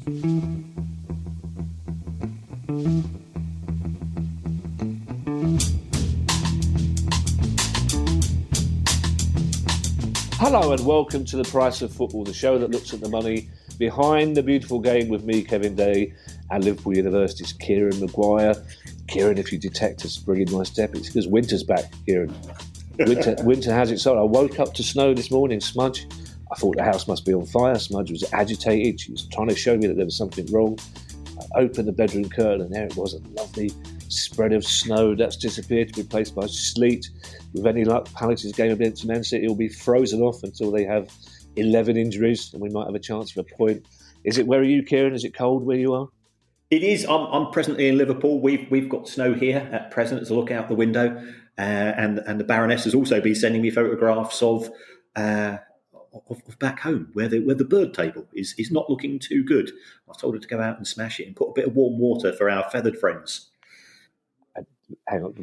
Hello and welcome to The Price of Football, the show that looks at the money behind the beautiful game with me, Kevin Day, and Liverpool University's Kieran Maguire. Kieran, if you detect us bringing my step, it's because winter's back, Kieran. Winter has its own. I woke up to snow this morning, Smudge. I thought the house must be on fire. Smudge was agitated. She was trying to show me that there was something wrong. I opened the bedroom curtain and there it was, a lovely spread of snow that's disappeared to be replaced by sleet. With any luck, Palace's game against Man City will be frozen off until they have 11 injuries and we might have a chance for a point. Is it, where are you, Kieran? Is it cold where you are? It is. I'm presently in Liverpool. We've got snow here at present as I look out the window, and the Baroness has also been sending me photographs of back home where the bird table is not looking too good. I told her to go out and smash it and put a bit of warm water for our feathered friends. Hang on,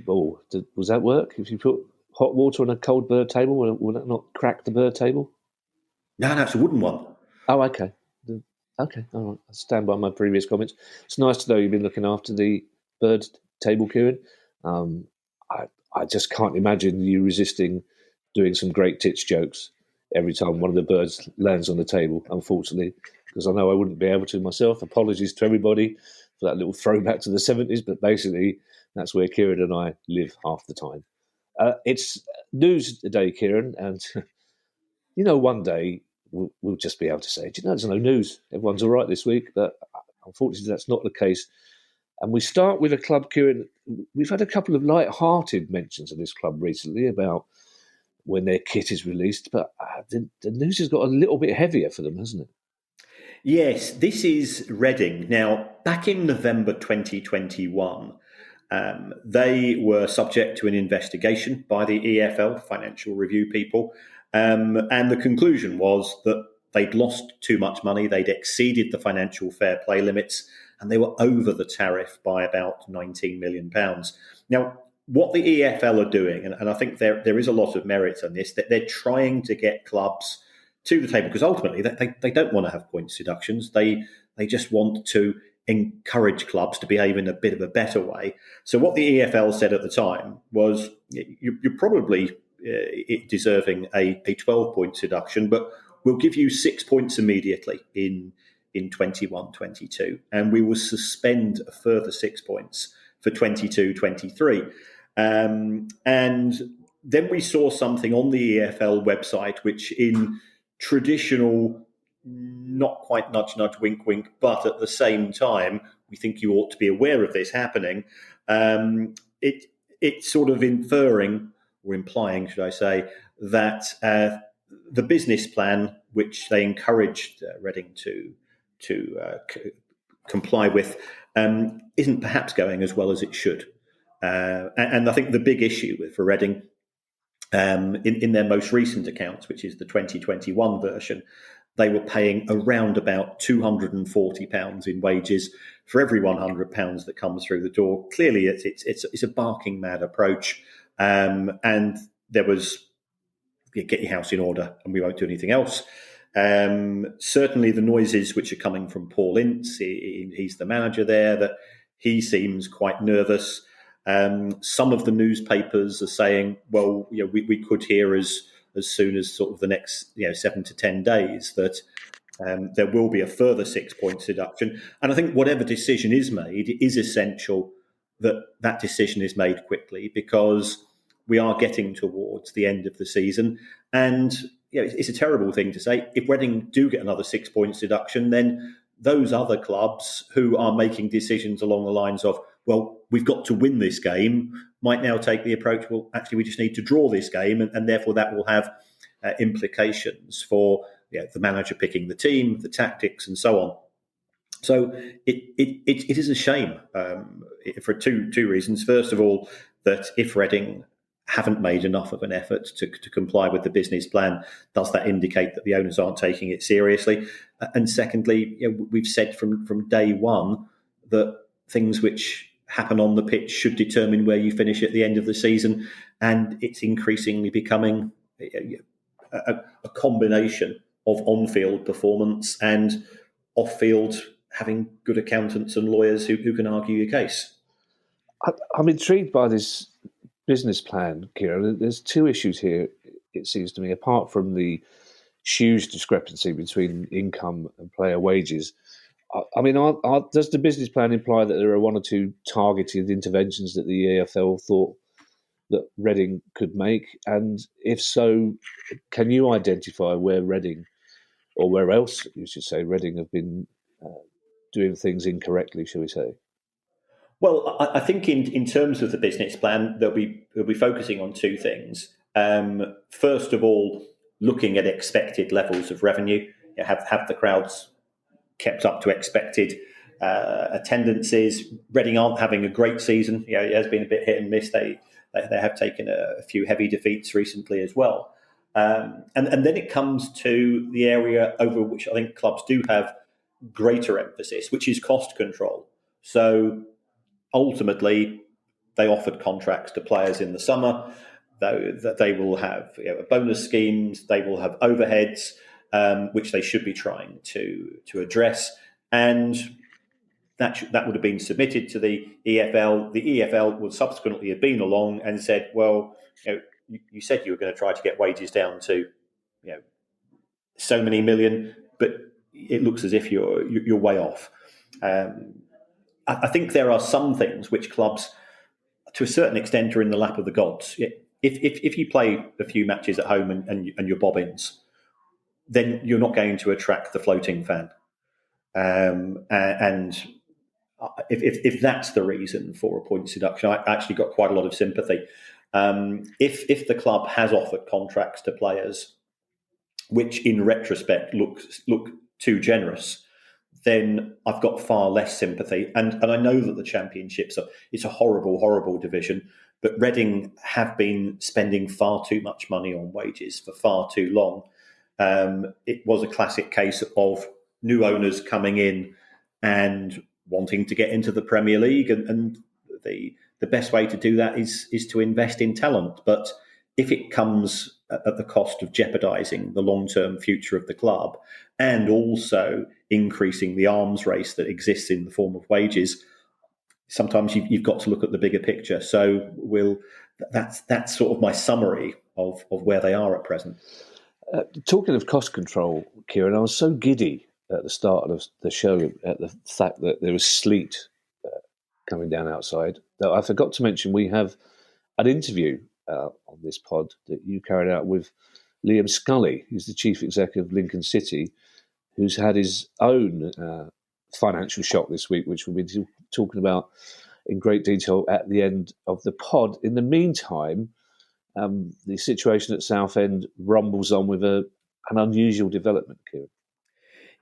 was that work? If you put hot water on a cold bird table, will that not crack the bird table? No, it's a wooden one. Oh, okay. Okay, all right. I'll stand by my previous comments. It's nice to know you've been looking after the bird table, Kieran. I just can't imagine you resisting doing some great tits jokes every time one of the birds lands on the table, unfortunately, because I know I wouldn't be able to myself. Apologies to everybody for that little throwback to the 70s, but basically that's where Kieran and I live half the time. It's news today, Kieran, and one day we'll just be able to say, there's no news. Everyone's all right this week, but unfortunately that's not the case. And we start with a club, Kieran. We've had a couple of light-hearted mentions of this club recently about when their kit is released, but the news has got a little bit heavier for them, hasn't it? Yes, this is Reading. Now, back in November 2021, they were subject to an investigation by the EFL, Financial Review people, and the conclusion was that they'd lost too much money, they'd exceeded the financial fair play limits, and they were over the tariff by about £19 million. Now, what the EFL are doing, and I think there is a lot of merit on this, that they're trying to get clubs to the table, because ultimately they don't want to have points deductions. They just want to encourage clubs to behave in a bit of a better way. So what the EFL said at the time was, you're probably deserving a 12 points deduction, but we'll give you 6 points immediately in 21-22, and we will suspend a further 6 points for 22-23. And then we saw something on the EFL website, which in traditional, not quite nudge, wink, wink, but at the same time, we think you ought to be aware of this happening. It's sort of inferring, or implying, should I say, that the business plan, which they encouraged Reading to comply with, isn't perhaps going as well as it should. And I think the big issue for Reading, in their most recent accounts, which is the 2021 version, they were paying around about £240 in wages for every £100 that comes through the door. Clearly, it's a barking mad approach, and there was, get your house in order and we won't do anything else. Certainly the noises which are coming from Paul Ince, he's the manager there, that he seems quite nervous. Some of the newspapers are saying, well, we could hear as soon as sort of the next 7 to 10 days that there will be a further 6 points deduction. And I think whatever decision is made, it is essential that decision is made quickly, because we are getting towards the end of the season. And it's a terrible thing to say. If Reading do get another 6 points deduction, then those other clubs who are making decisions along the lines of, well, we've got to win this game, might now take the approach, well, actually, we just need to draw this game, and therefore that will have implications for the manager picking the team, the tactics, and so on. So it is a shame for two reasons. First of all, that if Reading haven't made enough of an effort to comply with the business plan, does that indicate that the owners aren't taking it seriously? And secondly, we've said from day one that things which happen on the pitch should determine where you finish at the end of the season, and it's increasingly becoming a combination of on-field performance and off-field having good accountants and lawyers who can argue your case. I'm intrigued by this business plan, Kieran. There's two issues here, it seems to me, apart from the huge discrepancy between income and player wages. I mean, does the business plan imply that there are one or two targeted interventions that the EFL thought that Reading could make? And if so, can you identify where Reading, or where else you should say, Reading have been doing things incorrectly, shall we say? Well, I think in terms of the business plan, they'll be focusing on two things. First of all, looking at expected levels of revenue. Have the crowds kept up to expected attendances? Reading aren't having a great season. It has been a bit hit and miss. They have taken a few heavy defeats recently as well. And then it comes to the area over which I think clubs do have greater emphasis, which is cost control. So ultimately, they offered contracts to players in the summer. That they will have bonus schemes, they will have overheads, which they should be trying to address, and that would have been submitted to the EFL. The EFL would subsequently have been along and said, "Well, you said you were going to try to get wages down to, so many million, but it looks as if you're way off." I think there are some things which clubs, to a certain extent, are in the lap of the gods. If you play a few matches at home and you're bobbins, then you're not going to attract the floating fan. And if that's the reason for a points deduction, I actually got quite a lot of sympathy. If the club has offered contracts to players, which in retrospect look too generous, then I've got far less sympathy. And I know that the Championship's it's a horrible, horrible division, but Reading have been spending far too much money on wages for far too long. It was a classic case of new owners coming in and wanting to get into the Premier League, and the best way to do that is to invest in talent. But if it comes at the cost of jeopardising the long-term future of the club and also increasing the arms race that exists in the form of wages, sometimes you've got to look at the bigger picture. So that's sort of my summary of where they are at present. Talking of cost control, Kieran, I was so giddy at the start of the show at the fact that there was sleet coming down outside that I forgot to mention we have an interview on this pod that you carried out with Liam Scully, who's the chief executive of Lincoln City, who's had his own financial shock this week, which we'll be talking about in great detail at the end of the pod. In the meantime, the situation at Southend rumbles on with an unusual development, Kieran.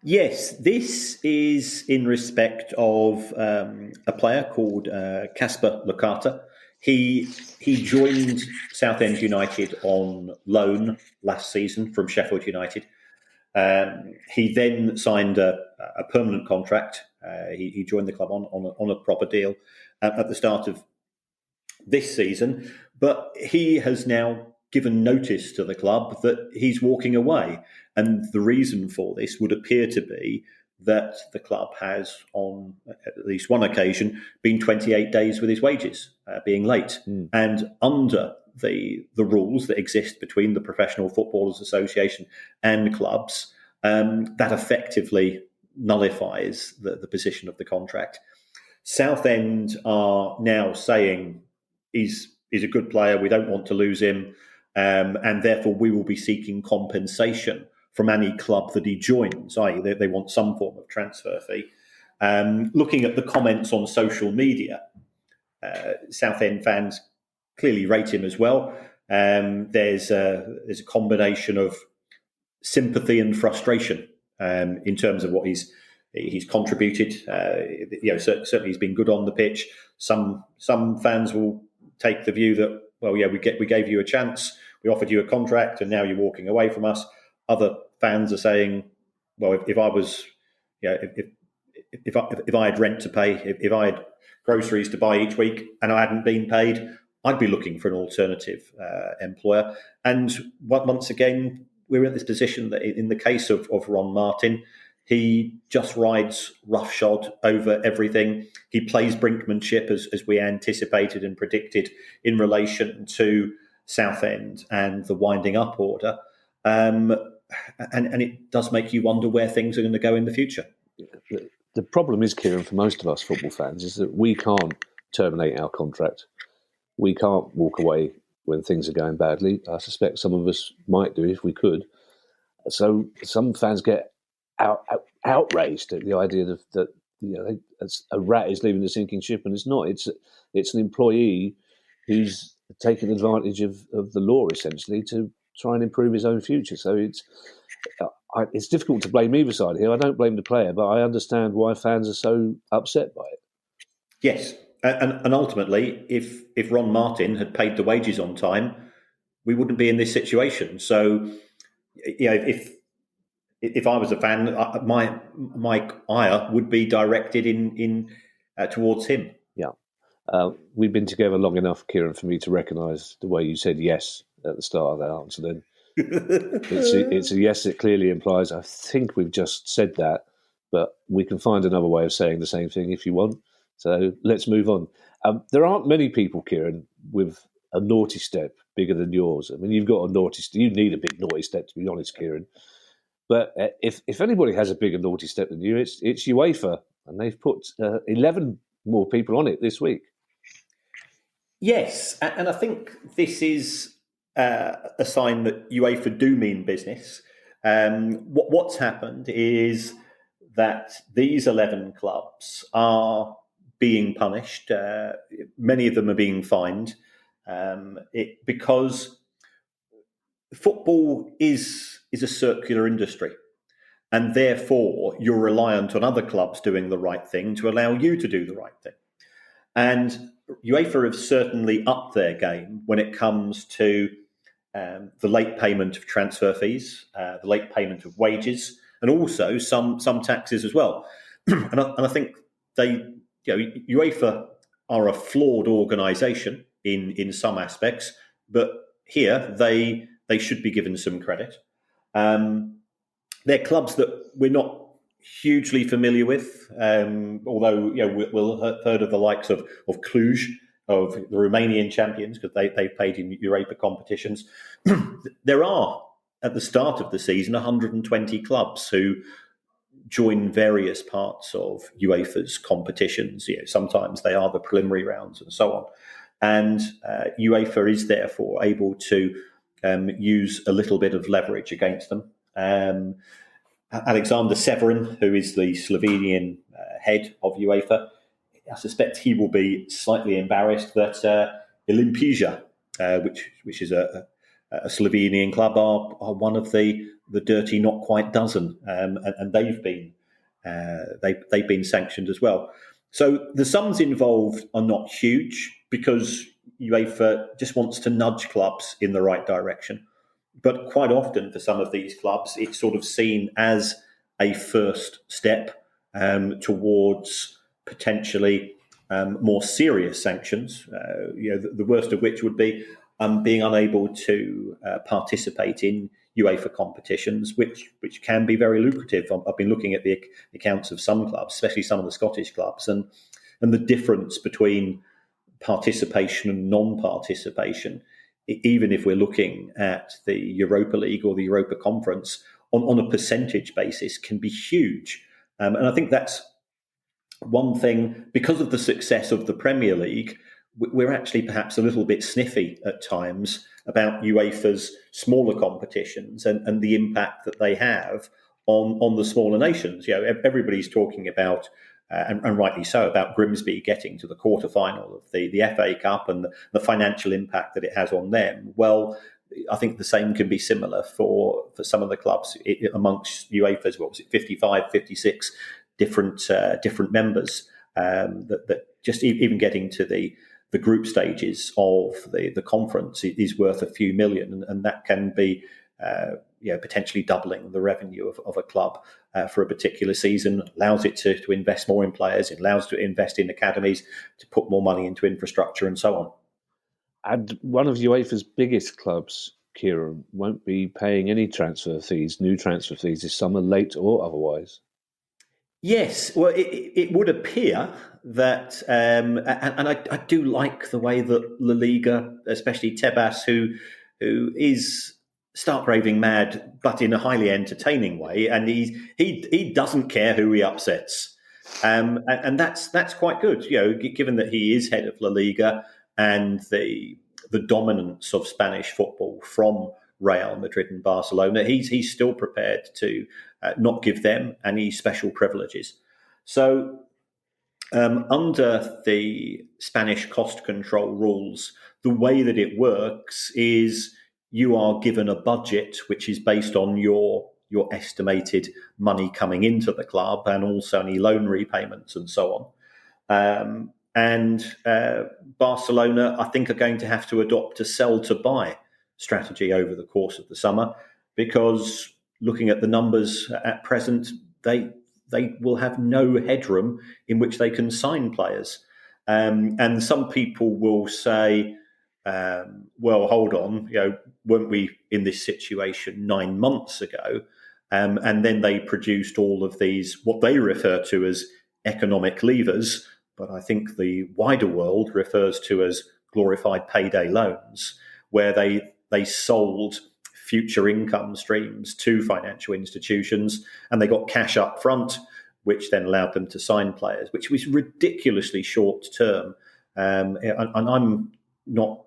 Yes, this is in respect of a player called Casper Licata. He joined Southend United on loan last season from Sheffield United. He then signed a permanent contract. He joined the club on a proper deal at the start of this season, but he has now given notice to the club that he's walking away. And the reason for this would appear to be that the club has, on at least one occasion, been 28 days with his wages being late. And under the rules that exist between the Professional Footballers Association and clubs, that effectively nullifies the position of the contract. Southend are now saying he's a good player, we don't want to lose him, and therefore we will be seeking compensation from any club that he joins, i.e. they want some form of transfer fee. Looking at the comments on social media, Southend fans clearly rate him as well. There's a combination of sympathy and frustration in terms of what he's contributed. Certainly he's been good on the pitch. Some fans will take the view that, well, yeah, we gave you a chance, we offered you a contract, and now you're walking away from us. Other fans are saying, well, if I was, if I had rent to pay, if I had groceries to buy each week and I hadn't been paid, I'd be looking for an alternative employer. And once again, we're in this position that in the case of Ron Martin, He just rides roughshod over everything. He plays brinkmanship as we anticipated and predicted in relation to Southend and the winding up order. And it does make you wonder where things are going to go in the future. The problem is, Kieran, for most of us football fans, is that we can't terminate our contract. We can't walk away when things are going badly. I suspect some of us might do if we could. So some fans get outraged at the idea that a rat is leaving the sinking ship, and it's not. It's an employee who's taking advantage of the law, essentially, to try and improve his own future. So it's difficult to blame either side here. I don't blame the player, but I understand why fans are so upset by it. Yes, and ultimately, if Ron Martin had paid the wages on time, we wouldn't be in this situation. So, if I was a fan, my ire would be directed in towards him. Yeah, we've been together long enough, Kieran, for me to recognise the way you said yes at the start of that answer. Then it's a yes that clearly implies I think we've just said that, but we can find another way of saying the same thing if you want. So let's move on. There aren't many people, Kieran, with a naughty step bigger than yours. I mean, you've got a naughty step. You need a big naughty step, to be honest, Kieran. But if anybody has a bigger naughty step than you, it's UEFA, and they've put 11 more people on it this week. Yes, and I think this is a sign that UEFA do mean business. What's happened is that these 11 clubs are being punished. Many of them are being fined because football is a circular industry. And therefore, you're reliant on other clubs doing the right thing to allow you to do the right thing. And UEFA have certainly upped their game when it comes to the late payment of transfer fees, the late payment of wages, and also some taxes as well. and I think UEFA are a flawed organisation in some aspects, but here they should be given some credit. They're clubs that we're not hugely familiar with, although we'll have heard of the likes of Cluj, of the Romanian champions, because they played in Europa competitions. There are, at the start of the season, 120 clubs who join various parts of UEFA's competitions. Sometimes they are the preliminary rounds and so on. And UEFA is therefore able to use a little bit of leverage against them. Alexander Severin, who is the Slovenian head of UEFA, I suspect he will be slightly embarrassed that Olimpija, which is a Slovenian club, are one of the dirty not quite dozen, and they've been sanctioned as well. So the sums involved are not huge because UEFA just wants to nudge clubs in the right direction. But quite often for some of these clubs, it's sort of seen as a first step towards potentially more serious sanctions. The worst of which would be being unable to participate in UEFA competitions, which can be very lucrative. I've been looking at the accounts of some clubs, especially some of the Scottish clubs, and the difference between participation and non-participation. Even if we're looking at the Europa League or the Europa Conference on a percentage basis, can be huge. And I think that's one thing, because of the success of the Premier League, we're actually perhaps a little bit sniffy at times about UEFA's smaller competitions and the impact that they have on the smaller nations. Everybody's talking about, and rightly so, about Grimsby getting to the quarterfinal of the FA Cup and the financial impact that it has on them. Well, I think the same can be similar for some of the clubs amongst UEFA's, 55, 56 different members, that just even getting to the group stages of the conference is worth a few million, and that can be potentially doubling the revenue of a club for a particular season. Allows it to invest more in players, it allows it to invest in academies, to put more money into infrastructure and so on. And one of UEFA's biggest clubs, Kieran, won't be paying any transfer fees, new transfer fees, this summer, late or otherwise. Yes, well, it would appear that, and I do like the way that La Liga, especially Tebas, who is stark raving mad, but in a highly entertaining way, and he doesn't care who he upsets, and that's quite good, given that he is head of La Liga and the dominance of Spanish football from Real Madrid and Barcelona. He's still prepared to not give them any special privileges. So, under the Spanish cost control rules, the way that it works is you are given a budget which is based on your estimated money coming into the club and also any loan repayments and so on. And Barcelona, I think, are going to have to adopt a sell to buy strategy over the course of the summer, because looking at the numbers at present, they will have no headroom in which they can sign players. And some people will say, well, hold on, weren't we in this situation 9 months ago? And then they produced all of these, what they refer to as economic levers, but I think the wider world refers to as glorified payday loans, where they sold future income streams to financial institutions and they got cash up front, which then allowed them to sign players, which was ridiculously short term. And I'm not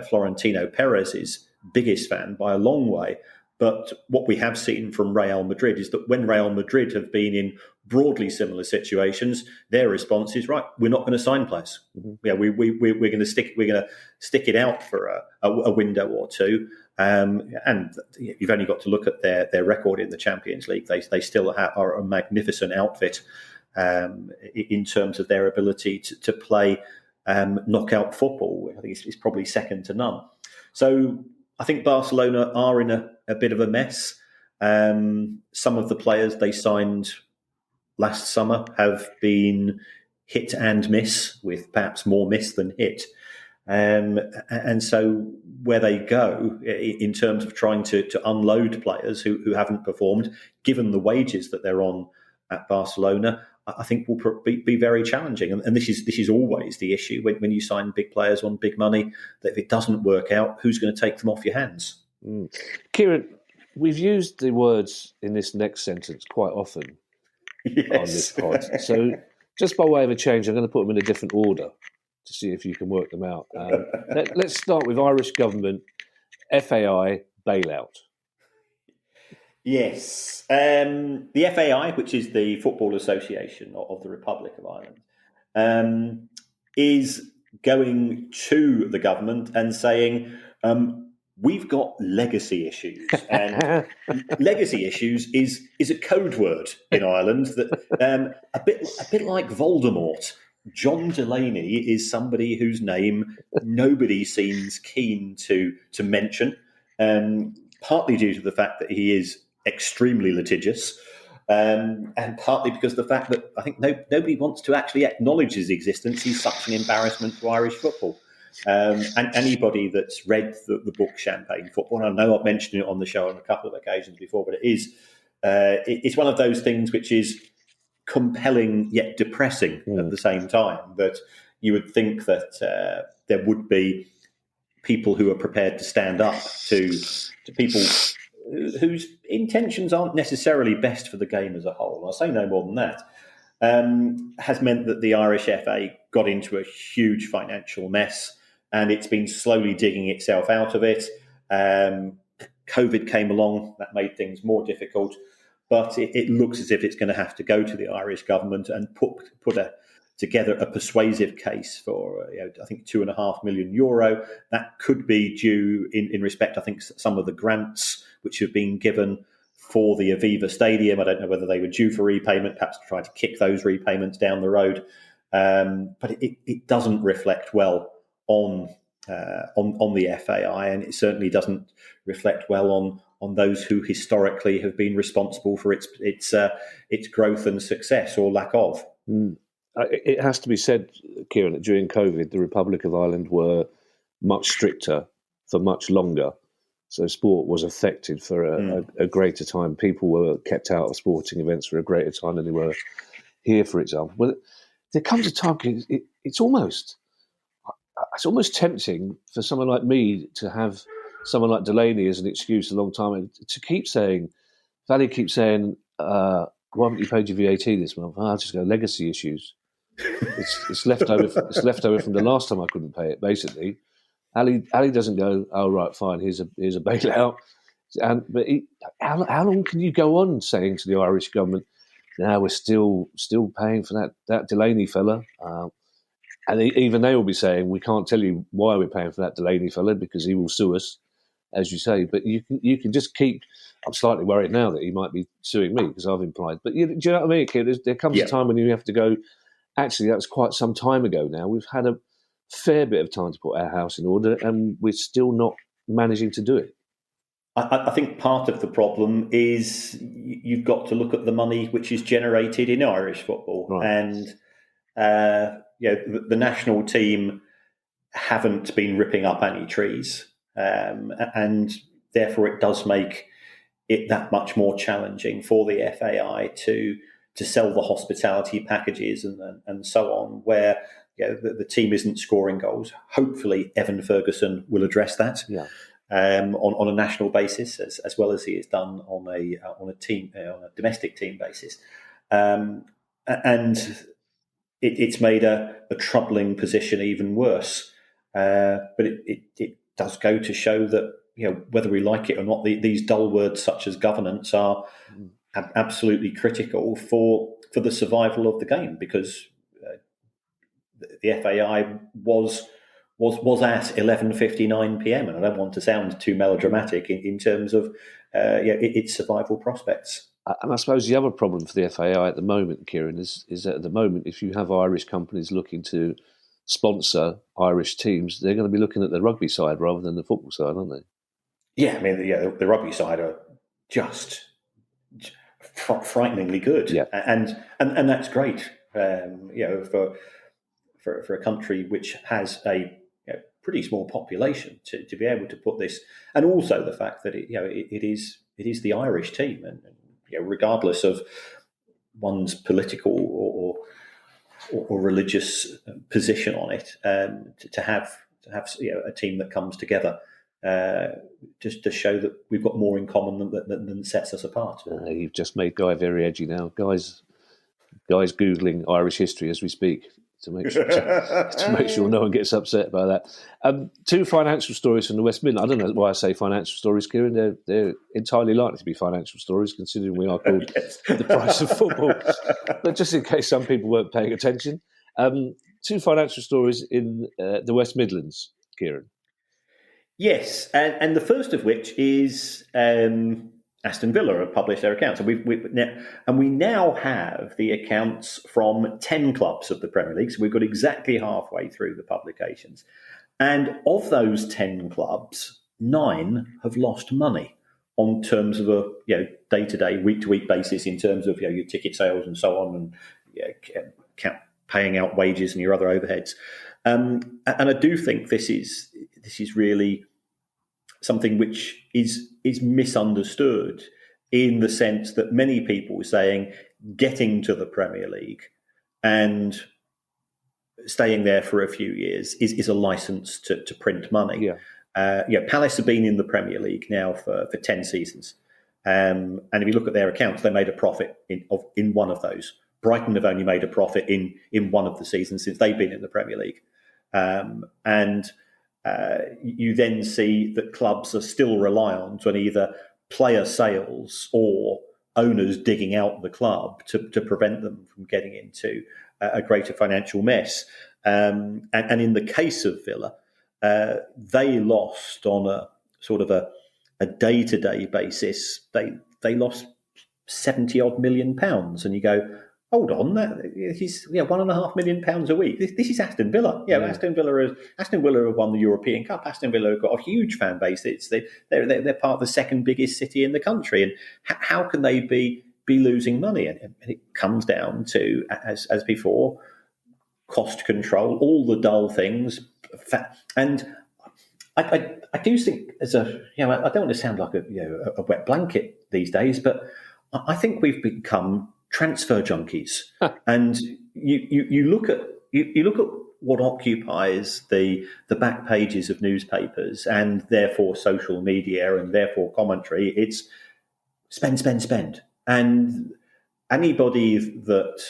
Florentino Perez's biggest fan by a long way. But what we have seen from Real Madrid is that when Real Madrid have been in broadly similar situations, their response is, right, we're not going to sign players. Mm-hmm. Yeah, we're going to stick it out for a window or two. And you've only got to look at their record in the Champions League. They still are a magnificent outfit in terms of their ability to play knockout football. I think it's probably second to none. So I think Barcelona are in a bit of a mess. Some of the players they signed last summer have been hit and miss, with perhaps more miss than hit. And so where they go in terms of trying to unload players who haven't performed, given the wages that they're on at Barcelona, I think will be very challenging. And this is always the issue when you sign big players on big money, that if it doesn't work out, who's going to take them off your hands? Kieran, we've used the words in this next sentence quite often on this pod. So just by way of a change, I'm going to put them in a different order to see if you can work them out. Let's start with Irish government, FAI, bailout. Yes. The FAI, which is the Football Association of the Republic of Ireland, is going to the government and saying, we've got legacy issues. And legacy issues is a code word in Ireland that a bit like Voldemort. John Delaney is somebody whose name nobody seems keen to mention, partly due to the fact that he is extremely litigious, and partly because of the fact that I think nobody wants to actually acknowledge his existence. He's such an embarrassment to Irish football. And anybody that's read the book Champagne Football, and I know I've mentioned it on the show on a couple of occasions before, but it's one of those things which is compelling yet depressing at the same time. That you would think that there would be people who are prepared to stand up to people whose intentions aren't necessarily best for the game as a whole. I'll say no more than that. Has meant that the Irish FA got into a huge financial mess, and it's been slowly digging itself out of it. COVID came along, that made things more difficult, but it looks as if it's going to have to go to the Irish government and put together a persuasive case for, I think, €2.5 million. That could be due in respect, I think, some of the grants which have been given for the Aviva Stadium. I don't know whether they were due for repayment, perhaps to try to kick those repayments down the road. But it doesn't reflect well on the FAI, and it certainly doesn't reflect well on those who historically have been responsible for its growth and success, or lack of. It has to be said, Kieran, that during COVID, the Republic of Ireland were much stricter for much longer. So sport was affected for a greater time. People were kept out of sporting events for a greater time than they were here, for example. Well, there comes a time it's almost tempting for someone like me to have someone like Delaney as an excuse a long time ago, to keep saying, Valley keeps saying, why haven't you paid your VAT this month? I'll just go, legacy issues. It's left over. It's left over from the last time I couldn't pay it. Basically, Ali doesn't go, oh right, fine. Here's a bailout. But how long can you go on saying to the Irish government, "Now we're still paying for that Delaney fella," and even they will be saying, "We can't tell you why we're paying for that Delaney fella because he will sue us," as you say. But you can just keep. I'm slightly worried now that he might be suing me because I've implied. But do you know what I mean, kid? There comes a time when you have to go. Actually, that was quite some time ago now. We've had a fair bit of time to put our house in order, and we're still not managing to do it. I think part of the problem is you've got to look at the money which is generated in Irish football. Right. And the national team haven't been ripping up any trees. And therefore it does make it that much more challenging for the FAI to sell the hospitality packages and so on, where the team isn't scoring goals. Hopefully, Evan Ferguson will address that on a national basis, as well as he has done on a domestic team basis, and it's made a troubling position even worse. But it does go to show that whether we like it or not, these dull words such as governance are absolutely critical for the survival of the game, because the FAI was at 11:59 p.m. and I don't want to sound too melodramatic in terms of its survival prospects. And I suppose the other problem for the FAI at the moment, Kieran, is that at the moment, if you have Irish companies looking to sponsor Irish teams, they're going to be looking at the rugby side rather than the football side, aren't they? Yeah, I mean, the rugby side are just frighteningly good, and that's great. For a country which has a pretty small population to be able to put this, and also the fact that it is the Irish team, and regardless of one's political or religious position on it, to have a team that comes together. Just to show that we've got more in common than sets us apart. You've just made Guy very edgy now. Guy's Googling Irish history as we speak to make sure no one gets upset by that. Two financial stories from the West Midlands. I don't know why I say financial stories, Kieran. They're entirely likely to be financial stories, considering we are called The Price of Football. But just in case some people weren't paying attention, two financial stories in the West Midlands, Kieran. Yes, and the first of which is Aston Villa have published their accounts, and we now have the accounts from 10 clubs of the Premier League. So we've got exactly halfway through the publications, and of those 10 clubs, 9 have lost money on terms of a day-to-day, week-to-week basis in terms of your ticket sales and so on, and paying out wages and your other overheads. And I do think this is really something which is misunderstood, in the sense that many people are saying getting to the Premier League and staying there for a few years is a license to print money. Palace have been in the Premier League now for 10 seasons. And if you look at their accounts, they made a profit in one of those. Brighton have only made a profit in one of the seasons since they've been in the Premier League. You then see that clubs are still reliant on either player sales or owners digging out the club to prevent them from getting into a greater financial mess. And in the case of Villa, they lost on a sort of a day-to-day basis. They lost 70 odd million pounds, and you go, hold on, he's £1.5 million a week. This is Aston Villa. Aston Villa have won the European Cup. Aston Villa have got a huge fan base. They're part of the second biggest city in the country, and how can they be losing money? And it comes down to, as before, cost control, all the dull things, and I do think I don't want to sound like a wet blanket these days, but I think we've become transfer junkies. And you look at what occupies the back pages of newspapers and therefore social media and therefore commentary. It's spend, spend, spend. And anybody that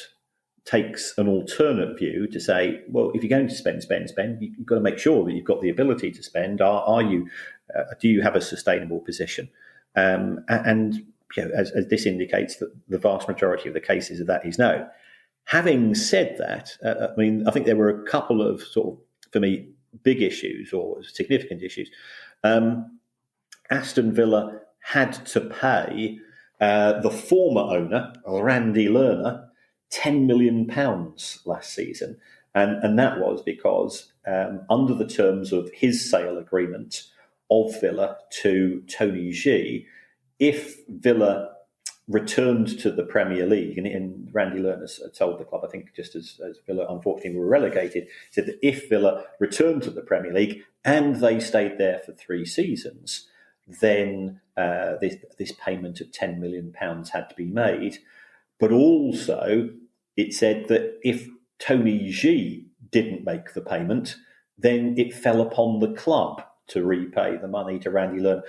takes an alternate view to say, well, if you're going to spend, you've got to make sure that you've got the ability to spend. Are you? Do you have a sustainable position? And as this indicates, that the vast majority of the cases of that is no. Having said that, I think there were a couple of sort of, for me, big issues or significant issues. Aston Villa had to pay the former owner, Randy Lerner, £10 million last season. And that was because under the terms of his sale agreement of Villa to Tony G, if Villa returned to the Premier League, and Randy Lerner told the club, I think just as Villa unfortunately were relegated, said that if Villa returned to the Premier League and they stayed there for 3 seasons, then this payment of £10 million had to be made. But also it said that if Tony G didn't make the payment, then it fell upon the club to repay the money to Randy Lerner.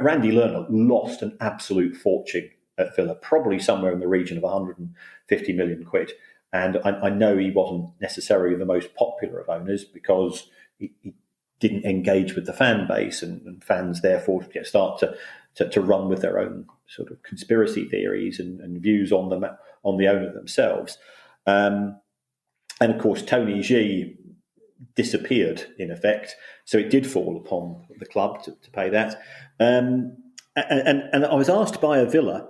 Randy Lerner lost an absolute fortune at Villa, probably somewhere in the region of 150 million quid. And I know he wasn't necessarily the most popular of owners because he didn't engage with the fan base, and fans therefore start to run with their own sort of conspiracy theories and views on the owner themselves. And of course, Tony G disappeared in effect, so it did fall upon the club to pay that. And I was asked by a Villa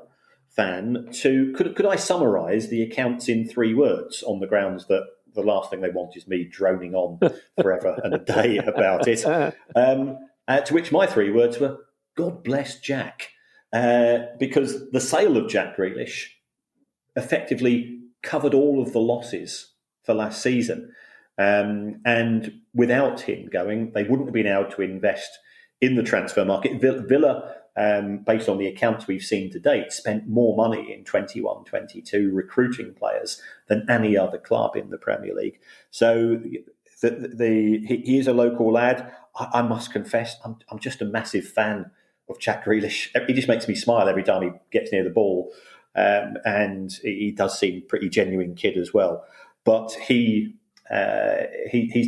fan could I summarise the accounts in 3 words, on the grounds that the last thing they want is me droning on forever and a day about it. To which my 3 words were, God bless Jack. Because the sale of Jack Grealish effectively covered all of the losses for last season. And without him going, they wouldn't have been able to invest in the transfer market. Villa, based on the accounts we've seen to date, spent more money in 21-22 recruiting players than any other club in the Premier League. So he is a local lad. I must confess, I'm just a massive fan of Jack Grealish. He just makes me smile every time he gets near the ball. And he does seem a pretty genuine kid as well. But he's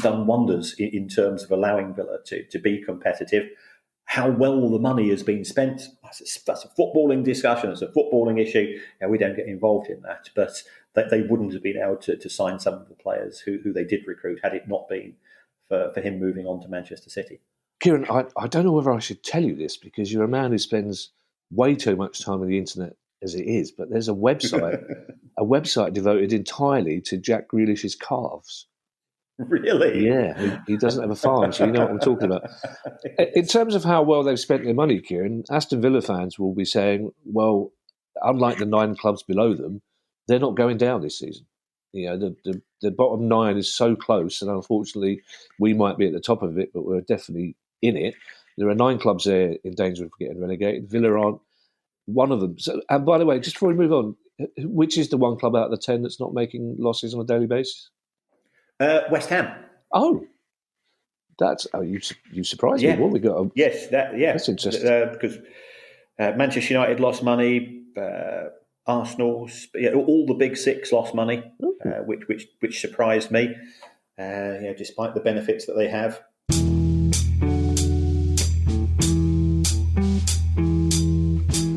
done wonders in terms of allowing Villa to be competitive. How well the money has been spent, that's a footballing discussion, it's a footballing issue. We don't get involved in that. But they wouldn't have been able to sign some of the players who they did recruit had it not been for him moving on to Manchester City. Kieran, I don't know whether I should tell you this because you're a man who spends way too much time on the internet as it is, but there's a website devoted entirely to Jack Grealish's calves. Really? Yeah, he doesn't have a farm, so you know what I'm talking about. In terms of how well they've spent their money, Kieran, Aston Villa fans will be saying, well, unlike the 9 clubs below them, they're not going down this season. The bottom 9 is so close, and unfortunately, we might be at the top of it, but we're definitely in it. There are 9 clubs there in danger of getting relegated. Villa aren't one of them. So, and by the way, just before we move on, which is the 1 club out of the 10 that's not making losses on a daily basis? West Ham. Oh, you surprised me. What we got? That's interesting. Because Manchester United lost money, Arsenal, all the big 6 lost money, which surprised me. Despite the benefits that they have.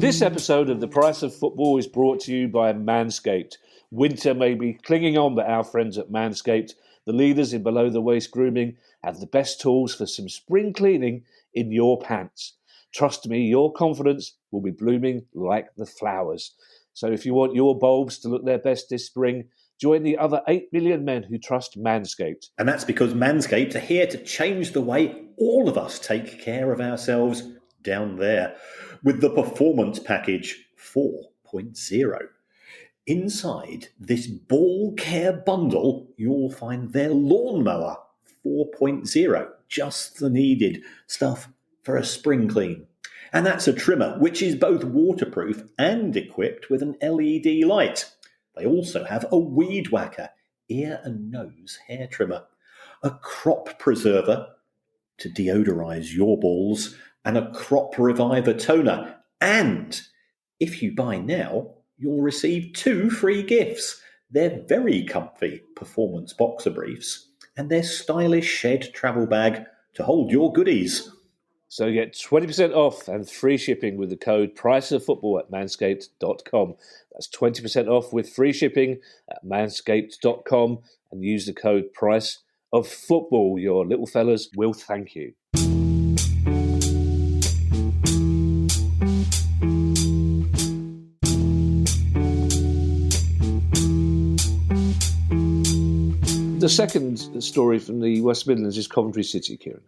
This episode of The Price of Football is brought to you by Manscaped. Winter may be clinging on, but our friends at Manscaped, the leaders in below-the-waist grooming, have the best tools for some spring cleaning in your pants. Trust me, your confidence will be blooming like the flowers. So if you want your bulbs to look their best this spring, join the other 8 million men who trust Manscaped. And that's because Manscaped are here to change the way all of us take care of ourselves down there with the Performance Package 4.0. Inside this ball care bundle, you'll find their lawnmower 4.0, just the needed stuff for a spring clean. And that's a trimmer, which is both waterproof and equipped with an LED light. they also have a weed whacker, ear and nose hair trimmer, a crop preserver to deodorize your balls, and a crop reviver toner. And if you buy now, you'll receive 2 free gifts. Their very comfy performance boxer briefs and their stylish shed travel bag to hold your goodies. So get 20% off and free shipping with the code PriceOfFootball at manscaped.com. That's 20% off with free shipping at manscaped.com, and use the code PriceOfFootball. Your little fellas will thank you. The second story from the West Midlands is Coventry City, Kieran.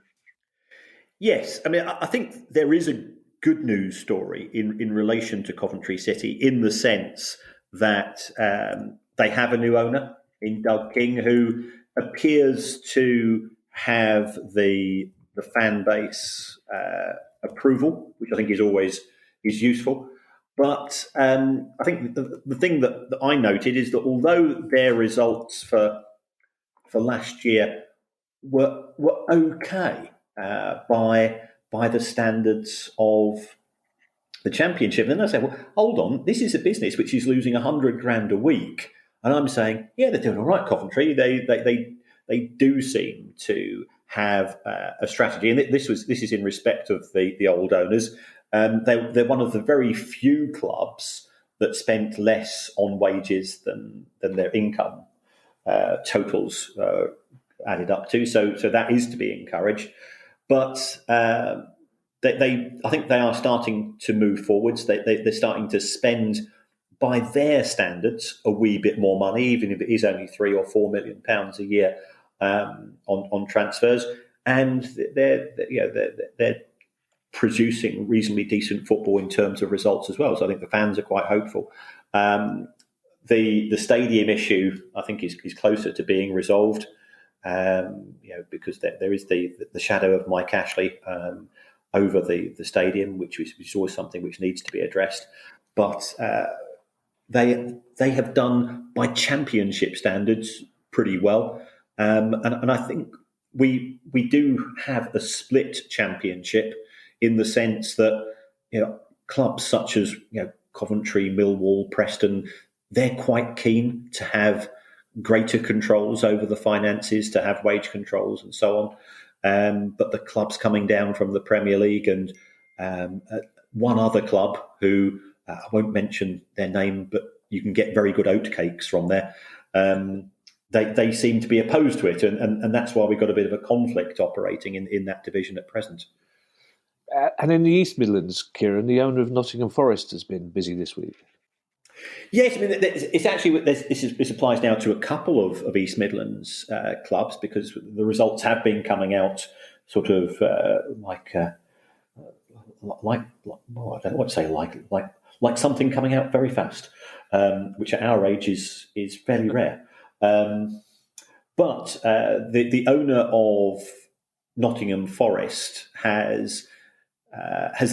Yes, I mean, I think there is a good news story in relation to Coventry City, in the sense that they have a new owner in Doug King, who appears to have the fan base approval, which I think is useful. But I think the thing that I noted is that although their results for last year were okay by the standards of the Championship, and then I say, well, hold on, this is a business which is losing $100,000 a week, and I'm saying, yeah, they're doing all right, Coventry. They do seem to have a strategy, and this is in respect of the old owners. They're one of the very few clubs that spent less on wages than their income totals added up to. So that is to be encouraged. But I think they are starting to move forwards. They're starting to spend, by their standards, a wee bit more money, even if it is only £3 or £4 million a year on transfers, and they're producing reasonably decent football in terms of results as well. So I think the fans are quite hopeful. The stadium issue, I think, is closer to being resolved, because there is the shadow of Mike Ashley over the stadium, which is always something which needs to be addressed. But they have done, by Championship standards, pretty well, and I think we do have a split Championship, in the sense that clubs such as Coventry, Millwall, Preston, they're quite keen to have greater controls over the finances, to have wage controls and so on. But the clubs coming down from the Premier League, and one other club who I won't mention their name, but you can get very good oatcakes from there. They seem to be opposed to it, and that's why we've got a bit of a conflict operating in that division at present. And in the East Midlands, Kieran, the owner of Nottingham Forest has been busy this week. Yes, I mean, it's actually this applies now to a couple of East Midlands clubs, because the results have been coming out sort of like I don't know what to say, like something coming out very fast, which at our age is fairly rare. But the owner of Nottingham Forest has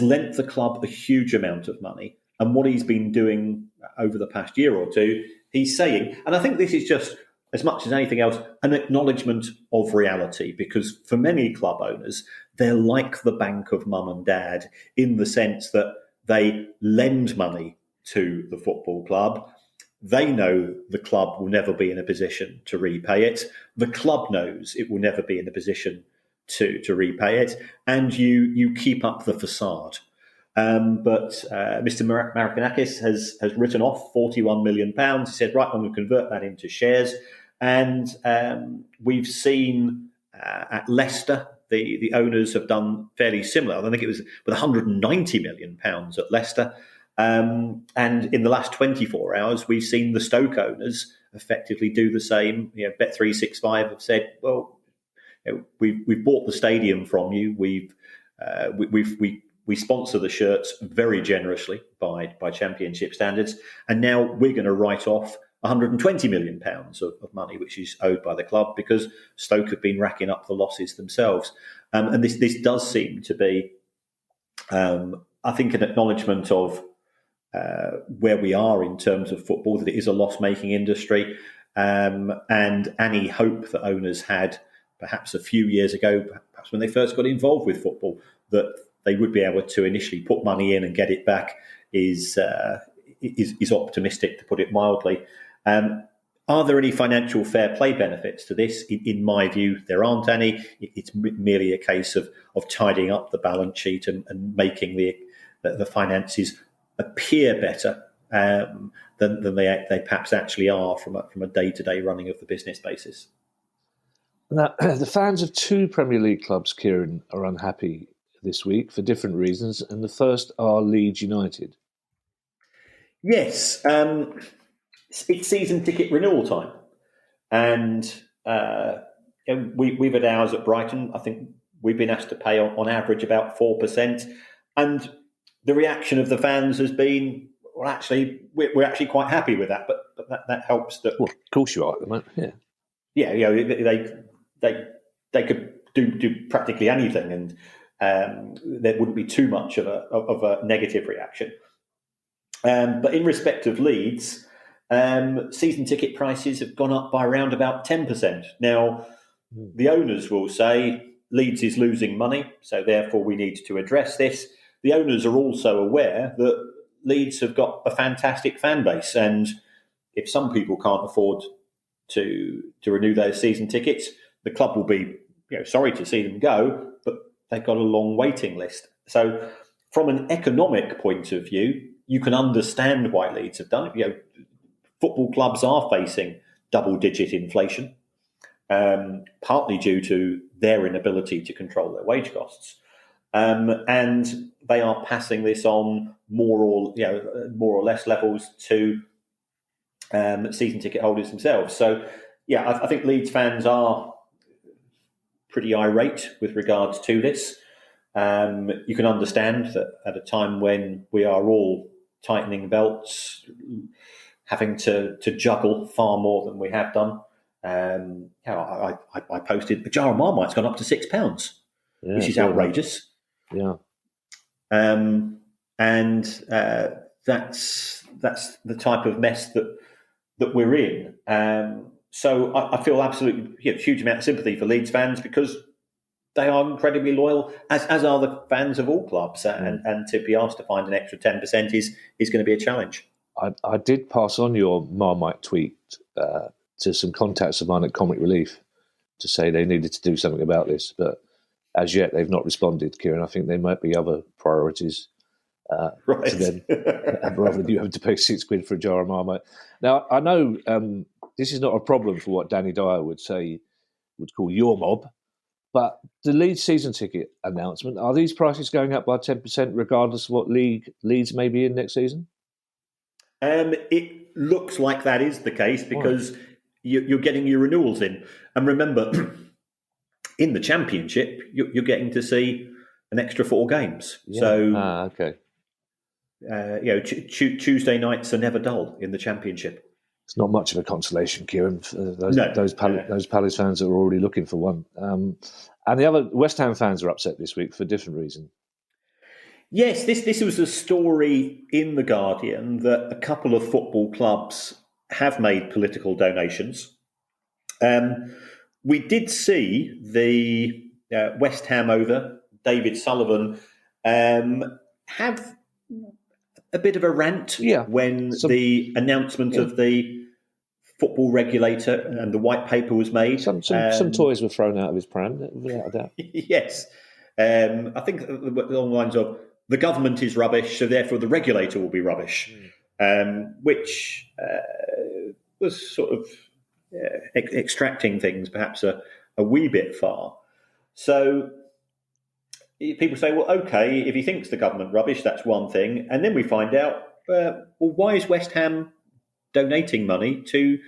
lent the club a huge amount of money. And what he's been doing over the past year or two, he's saying, and I think this is just, as much as anything else, an acknowledgement of reality, because for many club owners, they're like the bank of mum and dad, in the sense that they lend money to the football club. They know the club will never be in a position to repay it. The club knows it will never be in a position to repay it, and you keep up the facade. But Mr. Marinakis has written off £41 million. He said, right, I'm going to convert that into shares. And we've seen at Leicester, the owners have done fairly similar. I think it was with £190 million at Leicester. And in the last 24 hours, we've seen the Stoke owners effectively do the same. Bet365 have said, well, we've bought the stadium from you. We sponsor the shirts very generously by Championship standards, and now we're going to write off £120 million of money which is owed by the club, because Stoke have been racking up the losses themselves. And this does seem to be, I think, an acknowledgement of where we are in terms of football, that it is a loss-making industry, and any hope that owners had perhaps a few years ago, perhaps when they first got involved with football, that they would be able to initially put money in and get it back is optimistic, to put it mildly. Are there any financial fair play benefits to this? In my view, there aren't any. It's merely a case of tidying up the balance sheet and making the finances appear better than they perhaps actually are from a day-to-day running of the business basis. Now, the fans of two Premier League clubs, Kieran, are unhappy this week for different reasons, and the first are Leeds United. Yes, it's season ticket renewal time, and we've had ours at Brighton. I think we've been asked to pay on average about 4%, and the reaction of the fans has been, well, actually, we're actually quite happy with that. But that helps. That, well, of course you are at the moment. Yeah. They could do practically anything, and there wouldn't be too much of a negative reaction. But in respect of Leeds, season ticket prices have gone up by around about 10%. Now, the owners will say Leeds is losing money, so therefore we need to address this. The owners are also aware that Leeds have got a fantastic fan base, and if some people can't afford to renew those season tickets, the club will be sorry to see them go, but they've got a long waiting list. So from an economic point of view, you can understand why Leeds have done it. Football clubs are facing double-digit inflation, partly due to their inability to control their wage costs, and they are passing this on more or less levels to season ticket holders themselves. So, I think Leeds fans are pretty irate with regards to this. You can understand that at a time when we are all tightening belts, having to juggle far more than we have done. I posted a jar of Marmite's gone up to £6, which is outrageous. Yeah, and that's the type of mess that we're in. So I feel absolutely huge amount of sympathy for Leeds fans, because they are incredibly loyal, as are the fans of all clubs, and to be asked to find an extra 10% is going to be a challenge. I did pass on your Marmite tweet to some contacts of mine at Comic Relief to say they needed to do something about this, but as yet they've not responded, Kieran. I think there might be other priorities to them, rather than you having to pay £6 for a jar of Marmite. Now, I know this is not a problem for what Danny Dyer would call your mob, but the Leeds season ticket announcement, are these prices going up by 10% regardless of what league Leeds may be in next season? It looks like that is the case, because you're getting your renewals in. And remember, in the Championship, you're getting to see an extra 4 games. Yeah. So, okay. Tuesday nights are never dull in the Championship. It's not much of a consolation, Kieran. Those Palace fans are already looking for one. And the other West Ham fans are upset this week for a different reason. Yes, this was a story in The Guardian that a couple of football clubs have made political donations. We did see the West Ham owner, David Sullivan, have a bit of a rant when the announcement of the football regulator and the white paper was made. Some toys were thrown out of his pram, without a doubt. Yes. I think along the lines of, the government is rubbish, so therefore the regulator will be rubbish, which was sort of extracting things perhaps a wee bit far. So people say, well, okay, if he thinks the government rubbish, that's one thing. And then we find out, well, why is West Ham donating money to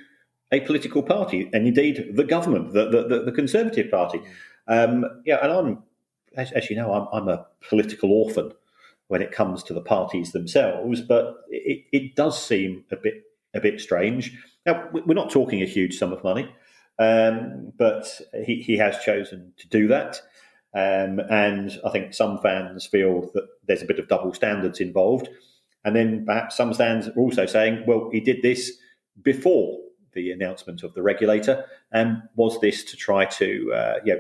a political party, and indeed the government, the Conservative Party? And I'm, as you know, I'm a political orphan when it comes to the parties themselves, but it does seem a bit strange. Now, we're not talking a huge sum of money, but he has chosen to do that. And I think some fans feel that there's a bit of double standards involved. And then perhaps some stands are also saying, well, he did this before the announcement of the regulator, and was this to try to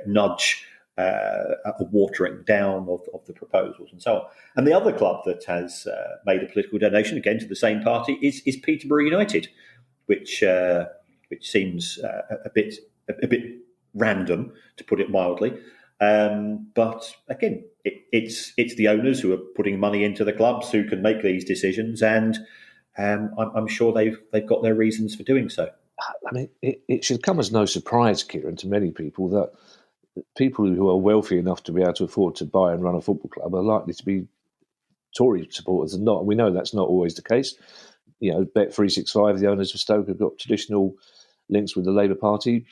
nudge a watering down of the proposals and so on. And the other club that has made a political donation, again to the same party, is Peterborough United, which seems a bit random, to put it mildly. But again, it's the owners who are putting money into the clubs who can make these decisions, and I'm sure they've got their reasons for doing so. I mean, it should come as no surprise, Kieran, to many people that people who are wealthy enough to be able to afford to buy and run a football club are likely to be Tory supporters and not. And we know that's not always the case. You know, Bet365, the owners of Stoke, have got traditional links with the Labour Party.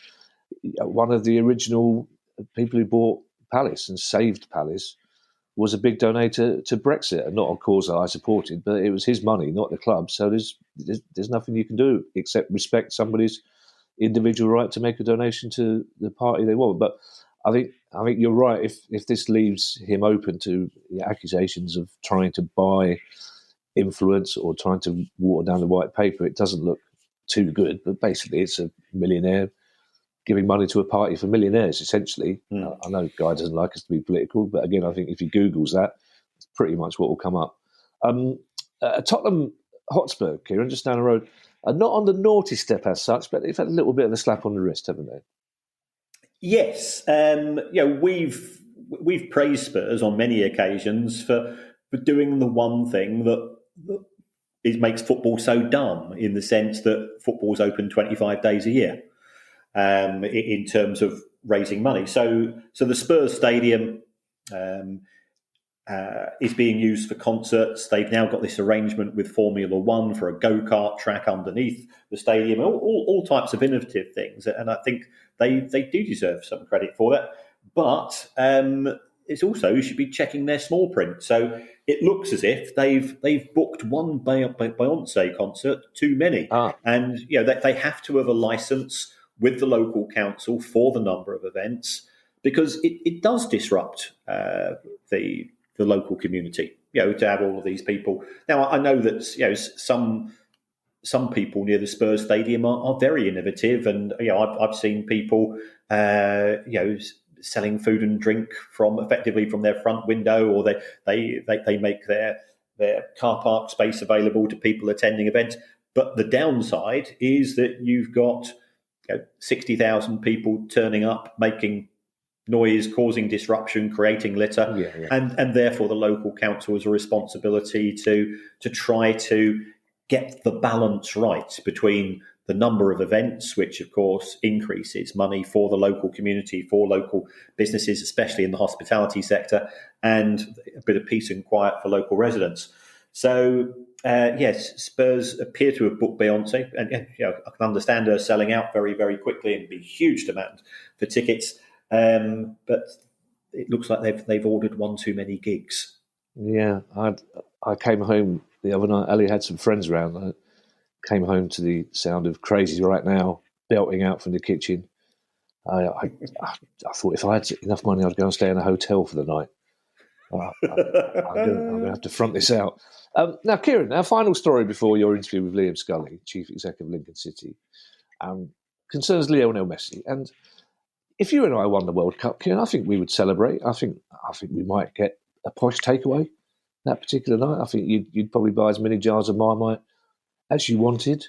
One of the original people who bought Palace and saved Palace was a big donator to Brexit, and not a cause that I supported, but it was his money, not the club. So there's nothing you can do except respect somebody's individual right to make a donation to the party they want. But I think you're right. If this leaves him open to the accusations of trying to buy influence or trying to water down the white paper, it doesn't look too good. But basically, it's a millionaire giving money to a party for millionaires, essentially. I know Guy doesn't like us to be political, but again, I think if he Googles that, it's pretty much what will come up. Tottenham Hotspur, Kieran, just down the road, are not on the naughty step as such, but they've had a little bit of a slap on the wrist, haven't they? Yes. We've praised Spurs on many occasions for doing the one thing that makes football so dumb, in the sense that football's open 25 days a year. In terms of raising money. So the Spurs Stadium is being used for concerts. They've now got this arrangement with Formula One for a go-kart track underneath the stadium, all types of innovative things. And I think they do deserve some credit for that. But it's also, you should be checking their small print. So it looks as if they've booked one Beyonce concert too many. And they have to have a license with the local council for the number of events, because it does disrupt the local community, to have all of these people. Now, I know that some people near the Spurs Stadium are very innovative, and I've seen people selling food and drink effectively from their front window, or they make their car park space available to people attending events. But the downside is that you've got 60,000 people turning up, making noise, causing disruption, creating litter, and therefore the local council has a responsibility to try to get the balance right between the number of events, which of course increases money for the local community, for local businesses, especially in the hospitality sector, and a bit of peace and quiet for local residents. So yes, Spurs appear to have booked Beyonce, and I can understand her selling out very, very quickly and be huge demand for tickets. But it looks like they've ordered one too many gigs. Yeah, I came home the other night. Ali had some friends around. I came home to the sound of "Crazy Right Now" belting out from the kitchen. I thought if I had enough money, I'd go and stay in a hotel for the night. I'm going to have to front this out. Now, Kieran, our final story before your interview with Liam Scully, Chief Executive of Lincoln City, concerns Lionel Messi. And if you and I won the World Cup, Kieran, I think we would celebrate. I think we might get a posh takeaway that particular night. I think you'd probably buy as many jars of Marmite as you wanted.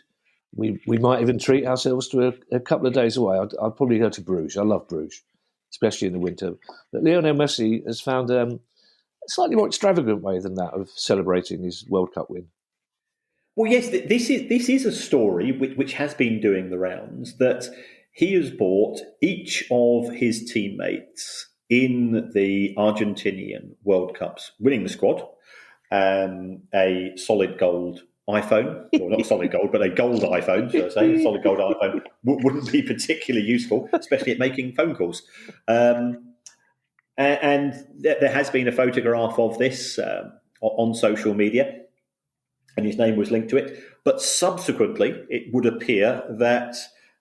We might even treat ourselves to a couple of days away. I'd probably go to Bruges. I love Bruges, especially in the winter. But Lionel Messi has found a slightly more extravagant way than that of celebrating his World Cup win. Well, yes, this is a story which has been doing the rounds, that he has bought each of his teammates in the Argentinian World Cups winning the squad a solid gold iPhone, or not solid gold, but a gold iPhone, should I say. A solid gold iPhone wouldn't be particularly useful, especially at making phone calls. And there has been a photograph of this on social media, and his name was linked to it. But subsequently, it would appear that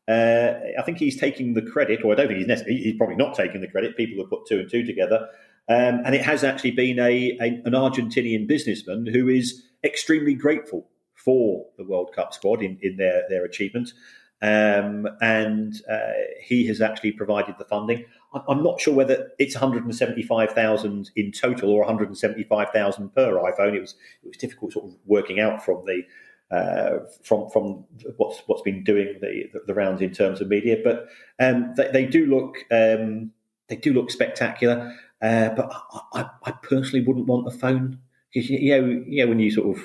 I think he's taking the credit, or I don't think he's probably not taking the credit. People have put two and two together. And it has actually been an Argentinian businessman who is extremely grateful for the World Cup squad in their achievement. And he has actually provided the funding. I'm not sure whether it's 175,000 in total or 175,000 per iPhone. It was difficult sort of working out from the from what's been doing the rounds in terms of media, but they do look spectacular. But I personally wouldn't want a phone, because when you sort of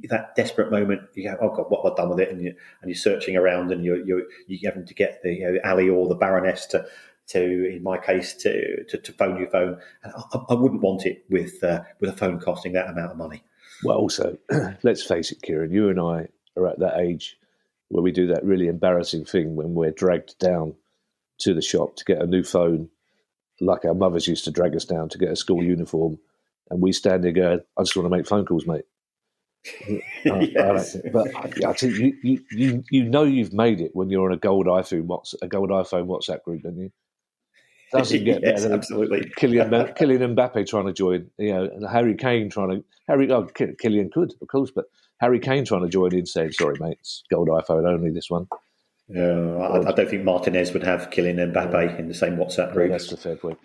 that desperate moment, you go, oh God, what have I done with it? And you're searching around, and you're having to get the Ali or the Baroness to in my case to phone your phone. And I wouldn't want it with a phone costing that amount of money. Well, also, let's face it, Kieran, you and I are at that age where we do that really embarrassing thing when we're dragged down to the shop to get a new phone, like our mothers used to drag us down to get a school uniform, and we stand there going, I just want to make phone calls, mate. Yes. But I think you know you've made it when you're on a gold iPhone WhatsApp group, don't you? Doesn't get yes, better. Absolutely. Kylian Mbappe trying to join, and Harry Kane Kylian could, of course, but Harry Kane trying to join in, saying, "Sorry, mate, it's gold iPhone only, this one." I don't think Martinez would have Kylian Mbappe in the same WhatsApp group. That's the fair point.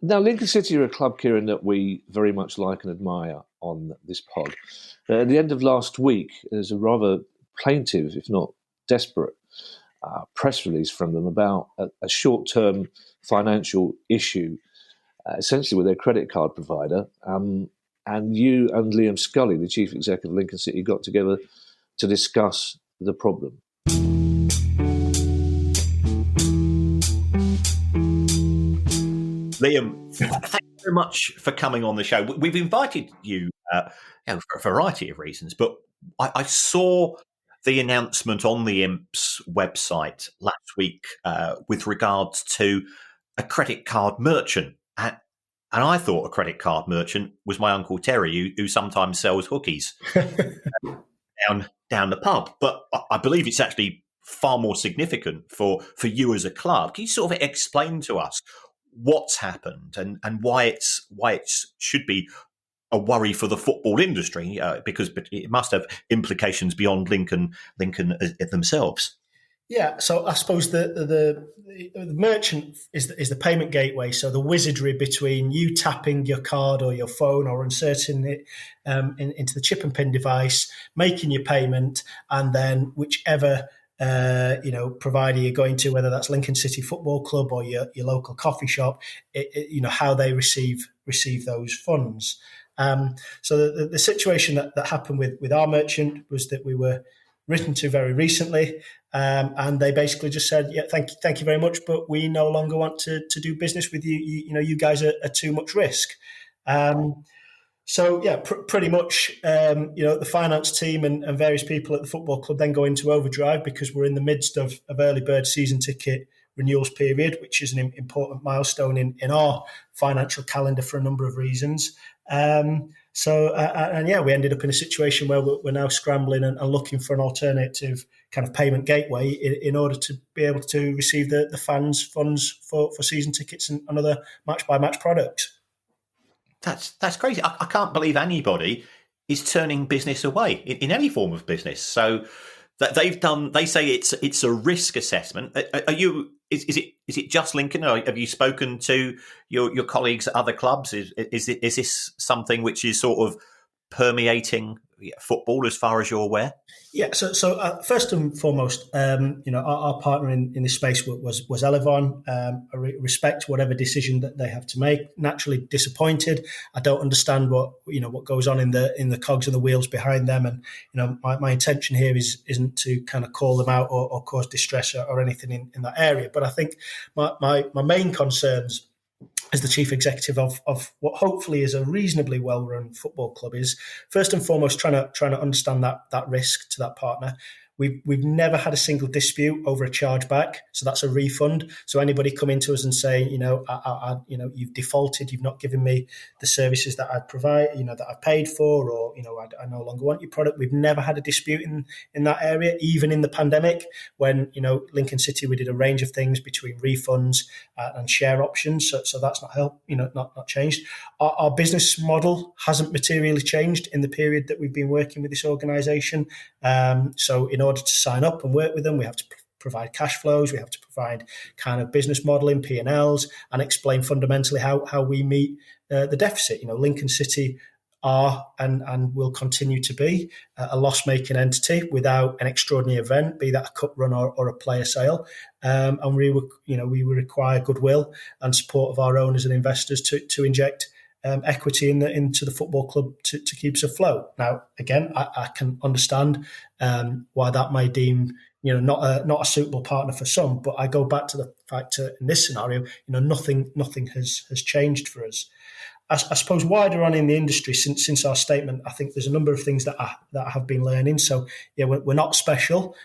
Now, Lincoln City are a club, Kieran, that we very much like and admire on this pod. At the end of last week, there's a rather plaintive, if not desperate, press release from them about a short-term financial issue, essentially with their credit card provider. And you and Liam Scully, the chief executive of Lincoln City, got together to discuss the problem. Liam, thank you very much for coming on the show. We've invited you, for a variety of reasons, but I saw the announcement on the IMPS website last week with regards to a credit card merchant. And I thought a credit card merchant was my Uncle Terry, who sometimes sells hookies down the pub. But I believe it's actually far more significant for you as a club. Can you sort of explain to us what's happened and why it should be a worry for the football industry, because it must have implications beyond Lincoln themselves? Yeah, so I suppose the merchant is the payment gateway. So the wizardry between you tapping your card or your phone or inserting it into the chip and pin device, making your payment, and then whichever provider you're going to, whether that's Lincoln City Football Club or your local coffee shop, how they receive those funds. So the situation that happened with our merchant was that we were written to very recently, and they basically just said, "Yeah, thank you very much, but we no longer want to do business with you. You guys are too much risk." So yeah, pretty much, the finance team and various people at the football club then go into overdrive because we're in the midst of early bird season ticket renewals period, which is an important milestone in our financial calendar for a number of reasons. We ended up in a situation where we're now scrambling and looking for an alternative kind of payment gateway in order to be able to receive the fans' funds for season tickets and other match-by-match products. That's crazy. I can't believe anybody is turning business away in any form of business. So that they say it's a risk assessment. Are you? Is it just Lincoln? Or have you spoken to your colleagues at other clubs? Is this something which is sort of permeating football as far as you're aware? Yeah. So first and foremost, our partner in this space was Elevon. I respect whatever decision that they have to make. Naturally disappointed. I don't understand what goes on in the cogs and the wheels behind them. And my intention here isn't to kind of call them out or cause distress or anything in that area. But I think my main concerns as the chief executive of what hopefully is a reasonably well-run football club is first and foremost trying to understand that risk to that partner. We've never had a single dispute over a chargeback, so that's a refund. So anybody coming to us and saying, you've defaulted, you've not given me the services that I provide, that I paid for, or I no longer want your product. We've never had a dispute in that area, even in the pandemic when Lincoln City, we did a range of things between refunds and share options. So that's not helped, not changed. Our business model hasn't materially changed in the period that we've been working with this organisation. So in order to sign up and work with them, we have to provide cash flows, we have to provide kind of business modelling, P&Ls, and explain fundamentally how we meet the deficit. Lincoln City are and will continue to be a loss-making entity without an extraordinary event, be that a cup run or a player sale. And we require goodwill and support of our owners and investors to inject equity into the football club to keep us afloat. Now, again, I can understand why that may deem not a suitable partner for some, but I go back to the fact that in this scenario, nothing has changed for us. I suppose wider on in the industry since our statement, I think there's a number of things that I have been learning. So yeah, we're not special.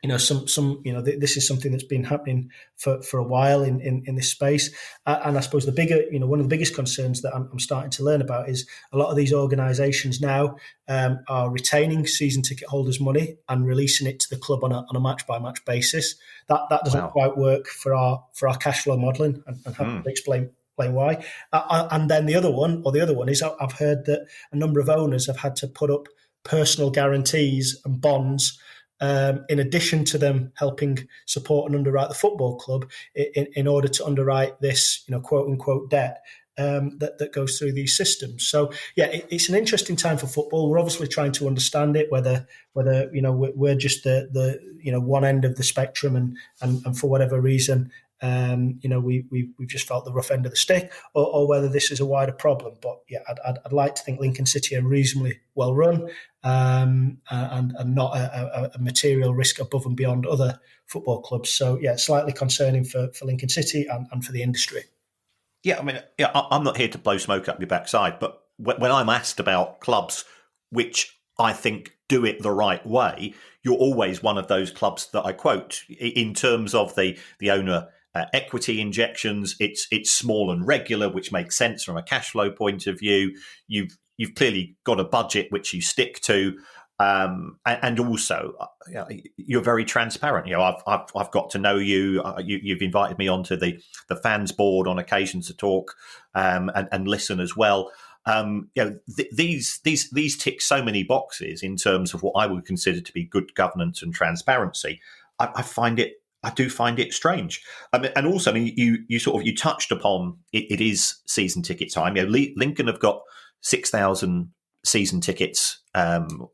This is something that's been happening for a while in this space. And I suppose one of the biggest concerns that I'm starting to learn about is a lot of these organisations now are retaining season ticket holders' money and releasing it to the club on a match by match basis. That doesn't quite work for our cash flow modelling, and have to explain why. And then the other one is I've heard that a number of owners have had to put up personal guarantees and bonds in addition to them helping support and underwrite the football club in order to underwrite this, quote unquote debt that goes through these systems. So yeah, it's an interesting time for football. We're obviously trying to understand it, whether we're just the one end of the spectrum and for whatever reason, we've just felt the rough end of the stick, or whether this is a wider problem. But yeah, I'd like to think Lincoln City are reasonably well run and not a material risk above and beyond other football clubs. So yeah, slightly concerning for Lincoln City and for the industry. Yeah, I mean, I'm not here to blow smoke up your backside, but when I'm asked about clubs which I think do it the right way, you're always one of those clubs that I quote in terms of the owner equity injections. It's small and regular, which makes sense from a cash flow point of view. You've clearly got a budget which you stick to, and also you're very transparent. I've got to know you. You've invited me onto the fans board on occasions to talk and listen as well. These tick so many boxes in terms of what I would consider to be good governance and transparency. I do find it strange. And also, you touched upon it is season ticket time. Lincoln have got 6,000 season tickets,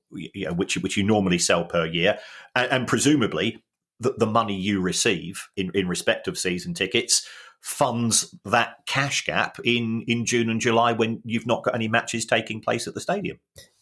which you normally sell per year, and presumably the money you receive in respect of season tickets funds that cash gap in June and July when you've not got any matches taking place at the stadium.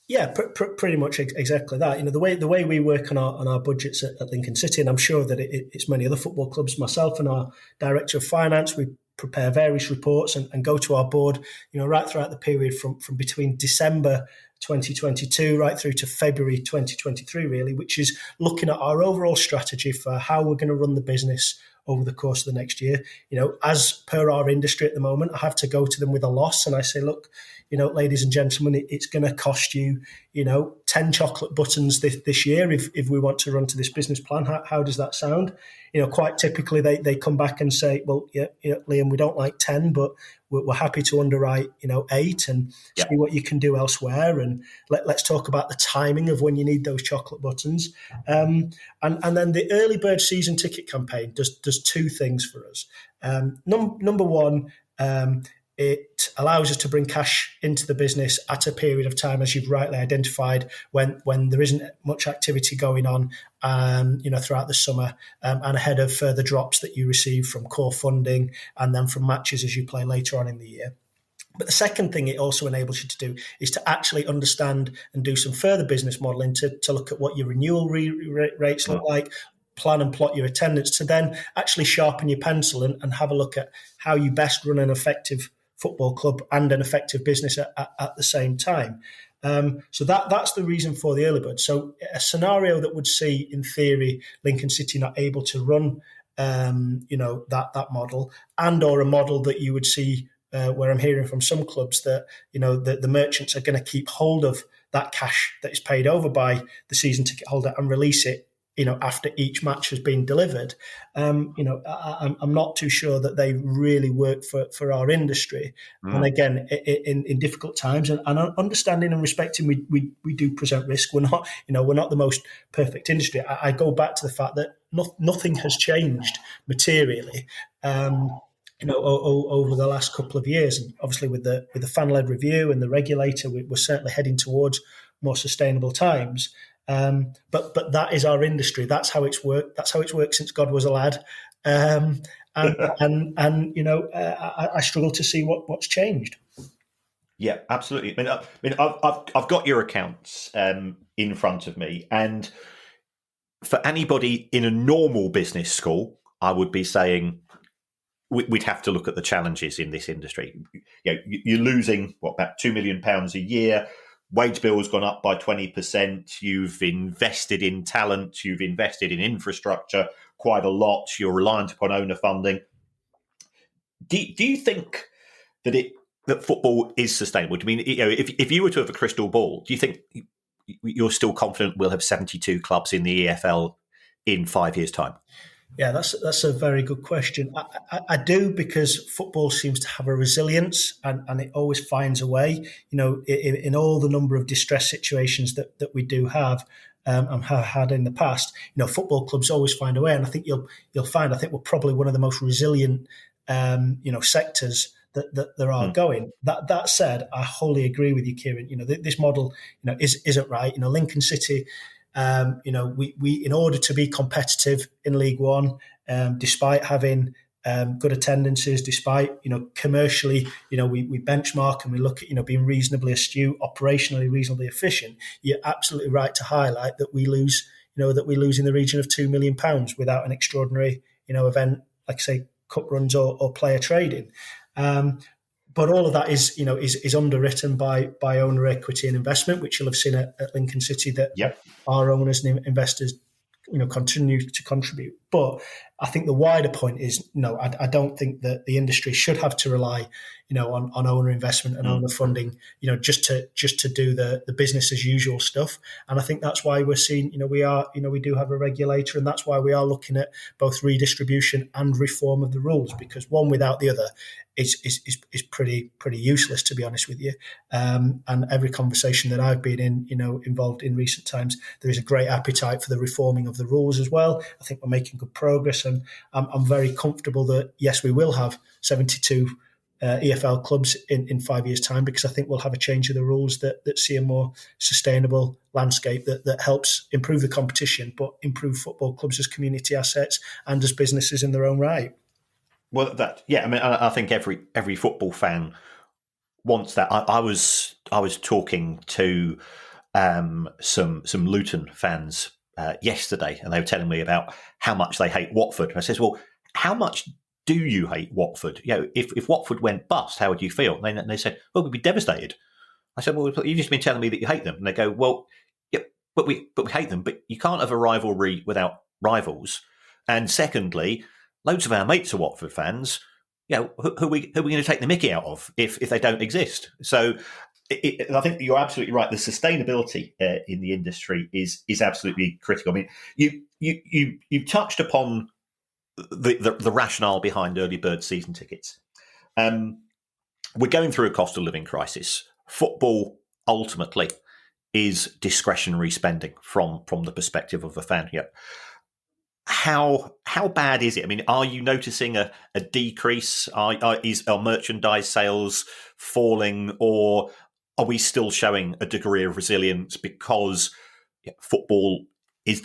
Yeah, pretty much exactly that. The way we work on our budgets at Lincoln City, and I'm sure that it's many other football clubs. Myself and our director of finance, we prepare various reports and go to our board, right throughout the period from between December 2022 right through to February 2023, really, which is looking at our overall strategy for how we're going to run the business over the course of the next year. As per our industry at the moment, I have to go to them with a loss and I say, look, ladies and gentlemen, it's going to cost you, 10 chocolate buttons this year if we want to run to this business plan. How does that sound? Quite typically they come back and say, well, Liam, we don't like 10, but we're happy to underwrite, 8 and see what you can do elsewhere. And let's talk about the timing of when you need those chocolate buttons. And then the early bird season ticket campaign does two things for us. Number one, it allows us to bring cash into the business at a period of time, as you've rightly identified, when there isn't much activity going on, throughout the summer, and ahead of further drops that you receive from core funding and then from matches as you play later on in the year. But the second thing it also enables you to do is to actually understand and do some further business modelling to look at what your renewal rates look like, plan and plot your attendance, to then actually sharpen your pencil and have a look at how you best run an effective football club and an effective business at the same time. So that's the reason for the early bird. So a scenario that would see, in theory, Lincoln City not able to run, that model, and or a model that you would see where I'm hearing from some clubs that the merchants are going to keep hold of that cash that is paid over by the season ticket holder and release it after each match has been delivered. I'm not too sure that they really work for our industry. And again, in difficult times, and understanding and respecting, we do present risk. We're not the most perfect industry. I go back to the fact that nothing has changed materially. Over the last couple of years, and obviously with the fan-led review and the regulator, we're certainly heading towards more sustainable times. But that is our industry. That's how it's worked. That's how it's worked since God was a lad. I struggle to see what's changed. Yeah, absolutely. I mean, I've got your accounts in front of me, and for anybody in a normal business school, I would be saying we'd have to look at the challenges in this industry. You're losing about £2 million a year. Wage bill has gone up by 20%. You've invested in talent. You've invested in infrastructure quite a lot. You're reliant upon owner funding. Do you think that football is sustainable? I mean, if you were to have a crystal ball, do you think you're still confident we'll have 72 clubs in the EFL in 5 years' time? Yeah, that's a very good question. I do, because football seems to have a resilience, and it always finds a way. In all the number of distress situations that we do have and have had in the past, football clubs always find a way. And I think you'll find, I think we're probably one of the most resilient sectors that there are going. That said, I wholly agree with you, Kieran. This model isn't right. Lincoln City. We in order to be competitive in League One, despite having good attendances, despite commercially, we benchmark and we look at being reasonably astute, operationally reasonably efficient. You're absolutely right to highlight that we lose in the region of £2 million without an extraordinary event like say cup runs or player trading. But all of that is underwritten by owner equity and investment, which you'll have seen at Lincoln City that our owners and investors continue to contribute. But I think the wider point is, no, I don't think that the industry should have to rely on owner investment and owner funding just to do the business as usual stuff. And I think that's why we're seeing we do have a regulator, and that's why we are looking at both redistribution and reform of the rules, because one without the other is pretty useless, to be honest with you. And every conversation that I've been in, involved in recent times, there is a great appetite for the reforming of the rules as well. I think we're making good progress, and I'm very comfortable that yes, we will have 72 EFL clubs in 5 years' time, because I think we'll have a change of the rules that see a more sustainable landscape that helps improve the competition, but improve football clubs as community assets and as businesses in their own right. Well, I think every football fan wants that. I was talking to some Luton fans yesterday, and they were telling me about how much they hate Watford. I says, well, how much do you hate Watford? If Watford went bust, how would you feel? And they said, well, we'd be devastated. I said, well, you've just been telling me that you hate them. And they go, well, yeah, but we hate them. But you can't have a rivalry without rivals. And secondly, loads of our mates are Watford fans. Who are we going to take the mickey out of if they don't exist? So I think you're absolutely right. The sustainability in the industry is absolutely critical. I mean, you touched upon the rationale behind early bird season tickets. We're going through a cost of living crisis. Football ultimately is discretionary spending from the perspective of a fan. How bad is it? I mean, are you noticing a decrease? Are merchandise sales falling, or are we still showing a degree of resilience because football is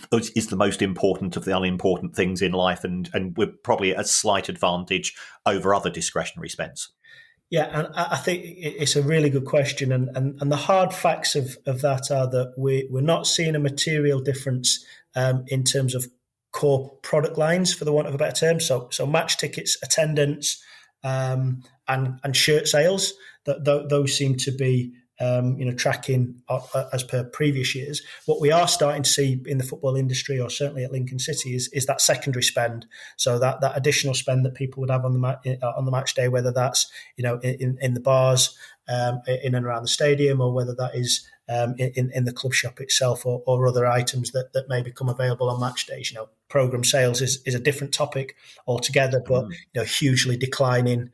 the most important of the unimportant things in life, and we're probably at a slight advantage over other discretionary spends? Yeah, and I think it's a really good question, and the hard facts of that are that we're not seeing a material difference in terms of core product lines, for the want of a better term. So match tickets, attendance, and shirt sales. Those seem to be tracking as per previous years. What we are starting to see in the football industry, or certainly at Lincoln City, is that secondary spend. So that additional spend that people would have on the match day, whether that's in the bars, in and around the stadium, or whether that is in the club shop itself, or other items that may become available on match days. Program sales is a different topic altogether, but hugely declining.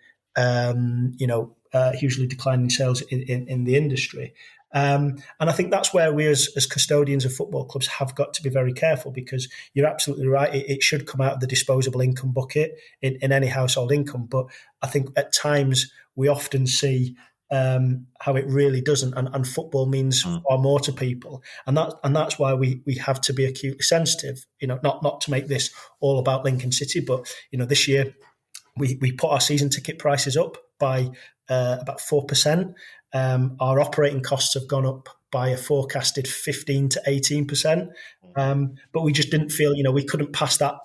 Hugely declining sales in the industry. And I think that's where we as custodians of football clubs have got to be very careful, because you're absolutely right. It should come out of the disposable income bucket in any household income. But I think at times we often see how it really doesn't. And football means far more to people. And that's why we have to be acutely sensitive, not to make this all about Lincoln City, but, this year we put our season ticket prices up by about 4%. Our operating costs have gone up by a forecasted 15 to 18%. But we just didn't feel, we couldn't pass that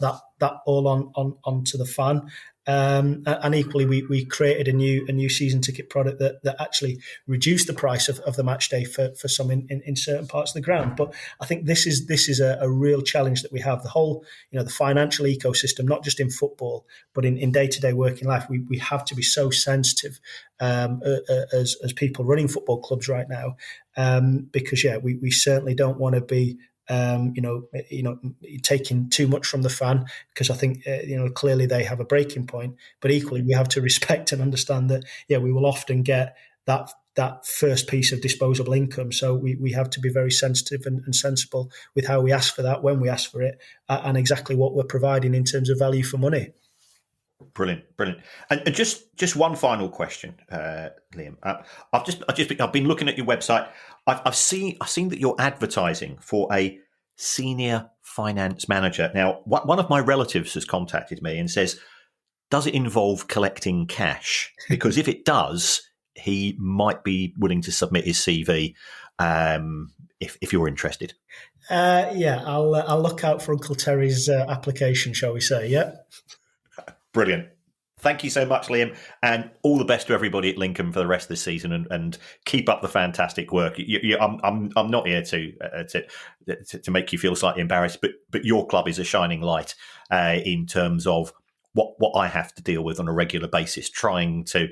all on to the fan. And equally, we created a new season ticket product that actually reduced the price of the match day for some in certain parts of the ground. But I think this is a real challenge that we have. The whole, the financial ecosystem, not just in football, but in day-to-day working life, we have to be so sensitive as people running football clubs right now, because we certainly don't want to be taking too much from the fan, because I think clearly they have a breaking point. But equally, we have to respect and understand that we will often get that first piece of disposable income. So we have to be very sensitive and sensible with how we ask for that, when we ask for it, and exactly what we're providing in terms of value for money. Brilliant. And just one final question, Liam. I've been looking at your website. I've seen that you're advertising for a senior finance manager. Now, one of my relatives has contacted me and says, does it involve collecting cash? Because if it does, he might be willing to submit his CV if you're interested. I'll look out for Uncle Terry's application, shall we say? Yeah. Brilliant. Thank you so much, Liam, and all the best to everybody at Lincoln for the rest of the season, and keep up the fantastic work. I'm not here to make you feel slightly embarrassed, but your club is a shining light in terms of what I have to deal with on a regular basis, trying to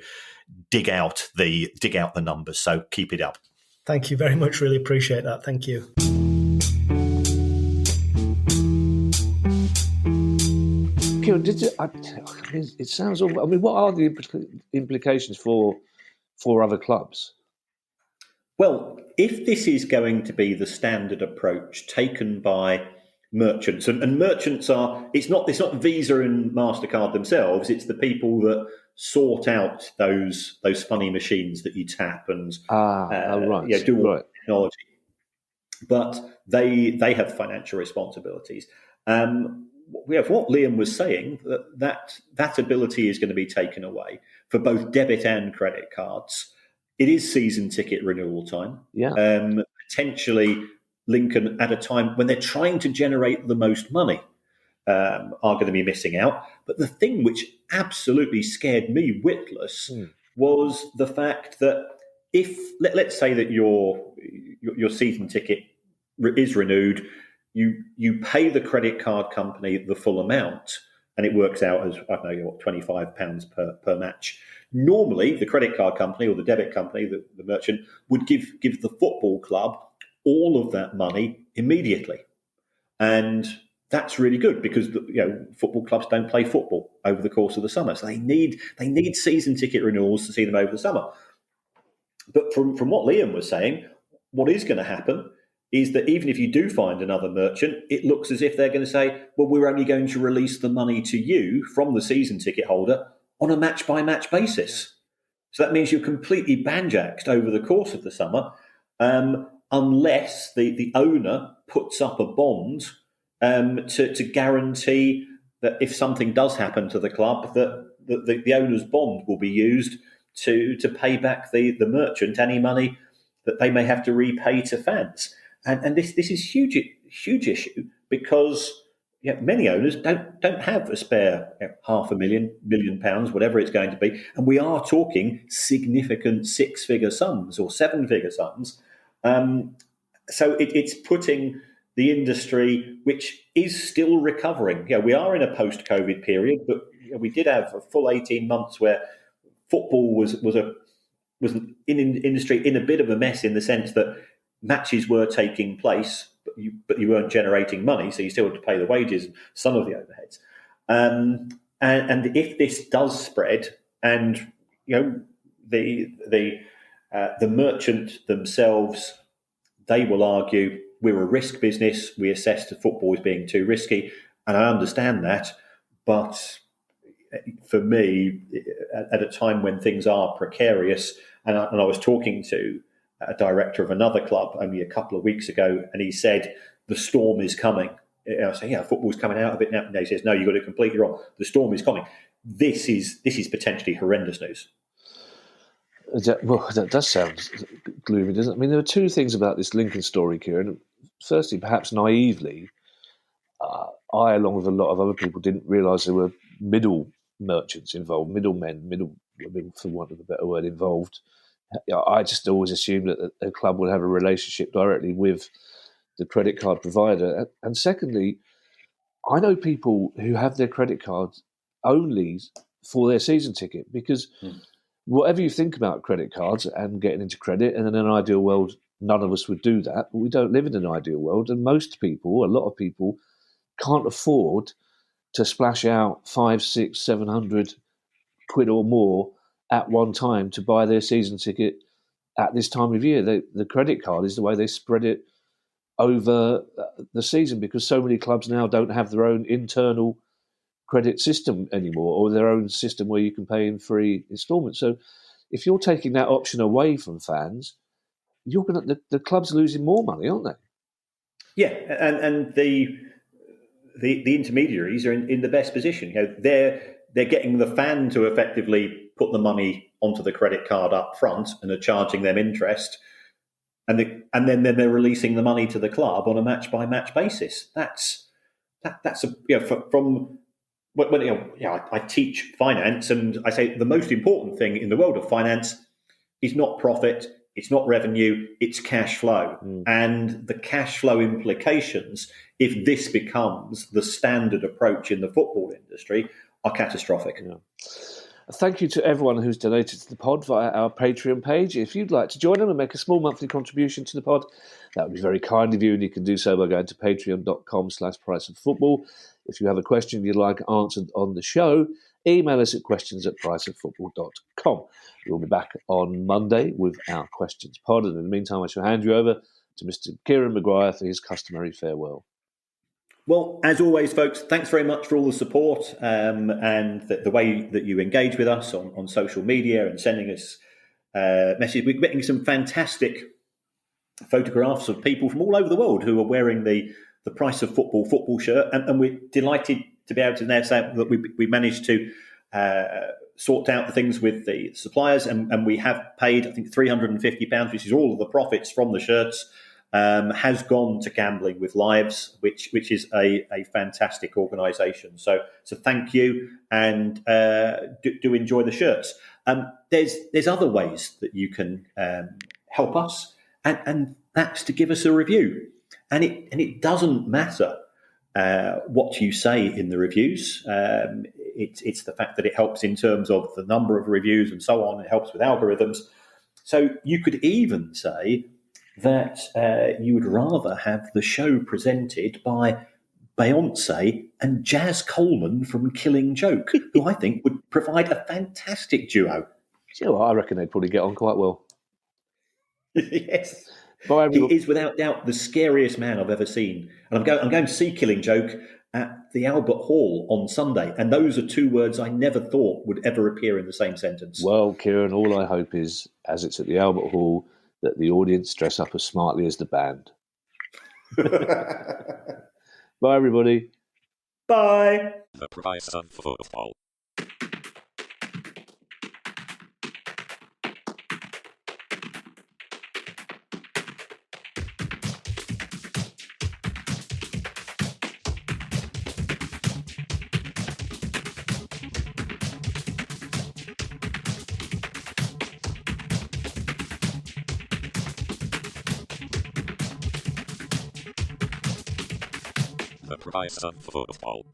dig out the numbers. So keep it up. Thank you very much. Really appreciate that. Thank you. Kieran, it sounds all. I mean, what are the implications for other clubs? Well, if this is going to be the standard approach taken by merchants, and merchants it's not Visa and MasterCard themselves, it's the people that sort out those funny machines that you tap and do all technology. But they have financial responsibilities. What Liam was saying, that ability is going to be taken away for both debit and credit cards. It is season ticket renewal time. Yeah. Potentially, Lincoln, at a time when they're trying to generate the most money, are going to be missing out. But the thing which absolutely scared me witless was the fact that if let's say that your season ticket is renewed, you pay the credit card company the full amount, and it works out as, I don't know, £25 per match. Normally, the credit card company or the debit company, the merchant, would give the football club all of that money immediately. And that's really good, because football clubs don't play football over the course of the summer. So they need season ticket renewals to see them over the summer. But from what Liam was saying, what is going to happen is that even if you do find another merchant, it looks as if they're going to say, well, we're only going to release the money to you from the season ticket holder on a match-by-match basis. So that means you're completely banjaxed over the course of the summer, unless the owner puts up a bond to guarantee that if something does happen to the club, that the owner's bond will be used to pay back the merchant any money that they may have to repay to fans. And this is huge issue, because many owners don't have a spare £500,000, £1 million, whatever it's going to be, and we are talking significant six-figure sums or seven-figure sums. So it's putting the industry, which is still recovering. We are in a post-COVID period, but we did have a full 18 months where football was in industry in a bit of a mess, in the sense that matches were taking place, but you weren't generating money, so you still had to pay the wages and some of the overheads. And if this does spread, and the merchant themselves, they will argue we're a risk business. We assess the football as being too risky, and I understand that. But for me, at a time when things are precarious, and I was talking to a director of another club only a couple of weeks ago, and he said the storm is coming. I say, football's coming out of it now. And he says, no, you've got it completely wrong. The storm is coming. This is potentially horrendous news. That does sound gloomy, doesn't it? I mean, there are two things about this Lincoln story, Kieran. Firstly, perhaps naively, I, along with a lot of other people, didn't realise there were middle merchants involved, middlemen, middle, for want of a better word, involved. I just always assumed that a club would have a relationship directly with the credit card provider. And secondly, I know people who have their credit cards only for their season ticket, because whatever you think about credit cards and getting into credit, and in an ideal world, none of us would do that, but we don't live in an ideal world. And most people, a lot of people, can't afford to splash out 500, 600, 700 quid or more at one time to buy their season ticket at this time of year. The credit card is the way they spread it over the season, because so many clubs now don't have their own internal credit system anymore, or their own system where you can pay in free installments. So if you're taking that option away from fans, the club's losing more money, aren't they? Yeah, and the intermediaries are in the best position. They're getting the fan to effectively put the money onto the credit card up front and are charging them interest, and then they're releasing the money to the club on a match by match basis. That's from when I teach finance, and I say the most important thing in the world of finance is not profit, it's not revenue, it's cash flow. And the cash flow implications, if this becomes the standard approach in the football industry, are catastrophic. Yeah. Thank you to everyone who's donated to the pod via our Patreon page. If you'd like to join them and make a small monthly contribution to the pod, that would be very kind of you, and you can do so by going to patreon.com/priceoffootball. If you have a question you'd like answered on the show, email us at questions@priceoffootball.com. We'll be back on Monday with our questions pod, and in the meantime, I shall hand you over to Mr. Kieran Maguire for his customary farewell. Well, as always, folks, thanks very much for all the support and the way that you engage with us on social media and sending us messages. We're getting some fantastic photographs of people from all over the world who are wearing the Price of football shirt, and we're delighted to be able to now say that we managed to sort out the things with the suppliers, and we have paid, I think, £350, which is all of the profits from the shirts, has gone to Gambling with Lives, which is a fantastic organisation. So thank you, and do enjoy the shirts. There's other ways that you can help us, and that's to give us a review. And it doesn't matter what you say in the reviews. It's the fact that it helps in terms of the number of reviews and so on. It helps with algorithms. So you could even say that you would rather have the show presented by Beyonce and Jazz Coleman from Killing Joke, who I think would provide a fantastic duo. You know what? I reckon they'd probably get on quite well. Yes. Bye, he is without doubt the scariest man I've ever seen. And I'm going to see Killing Joke at the Albert Hall on Sunday. And those are two words I never thought would ever appear in the same sentence. Well, Kieran, all I hope is, as it's at the Albert Hall, that the audience dress up as smartly as the band. Bye, everybody. Bye. The Price of Football. The price of football.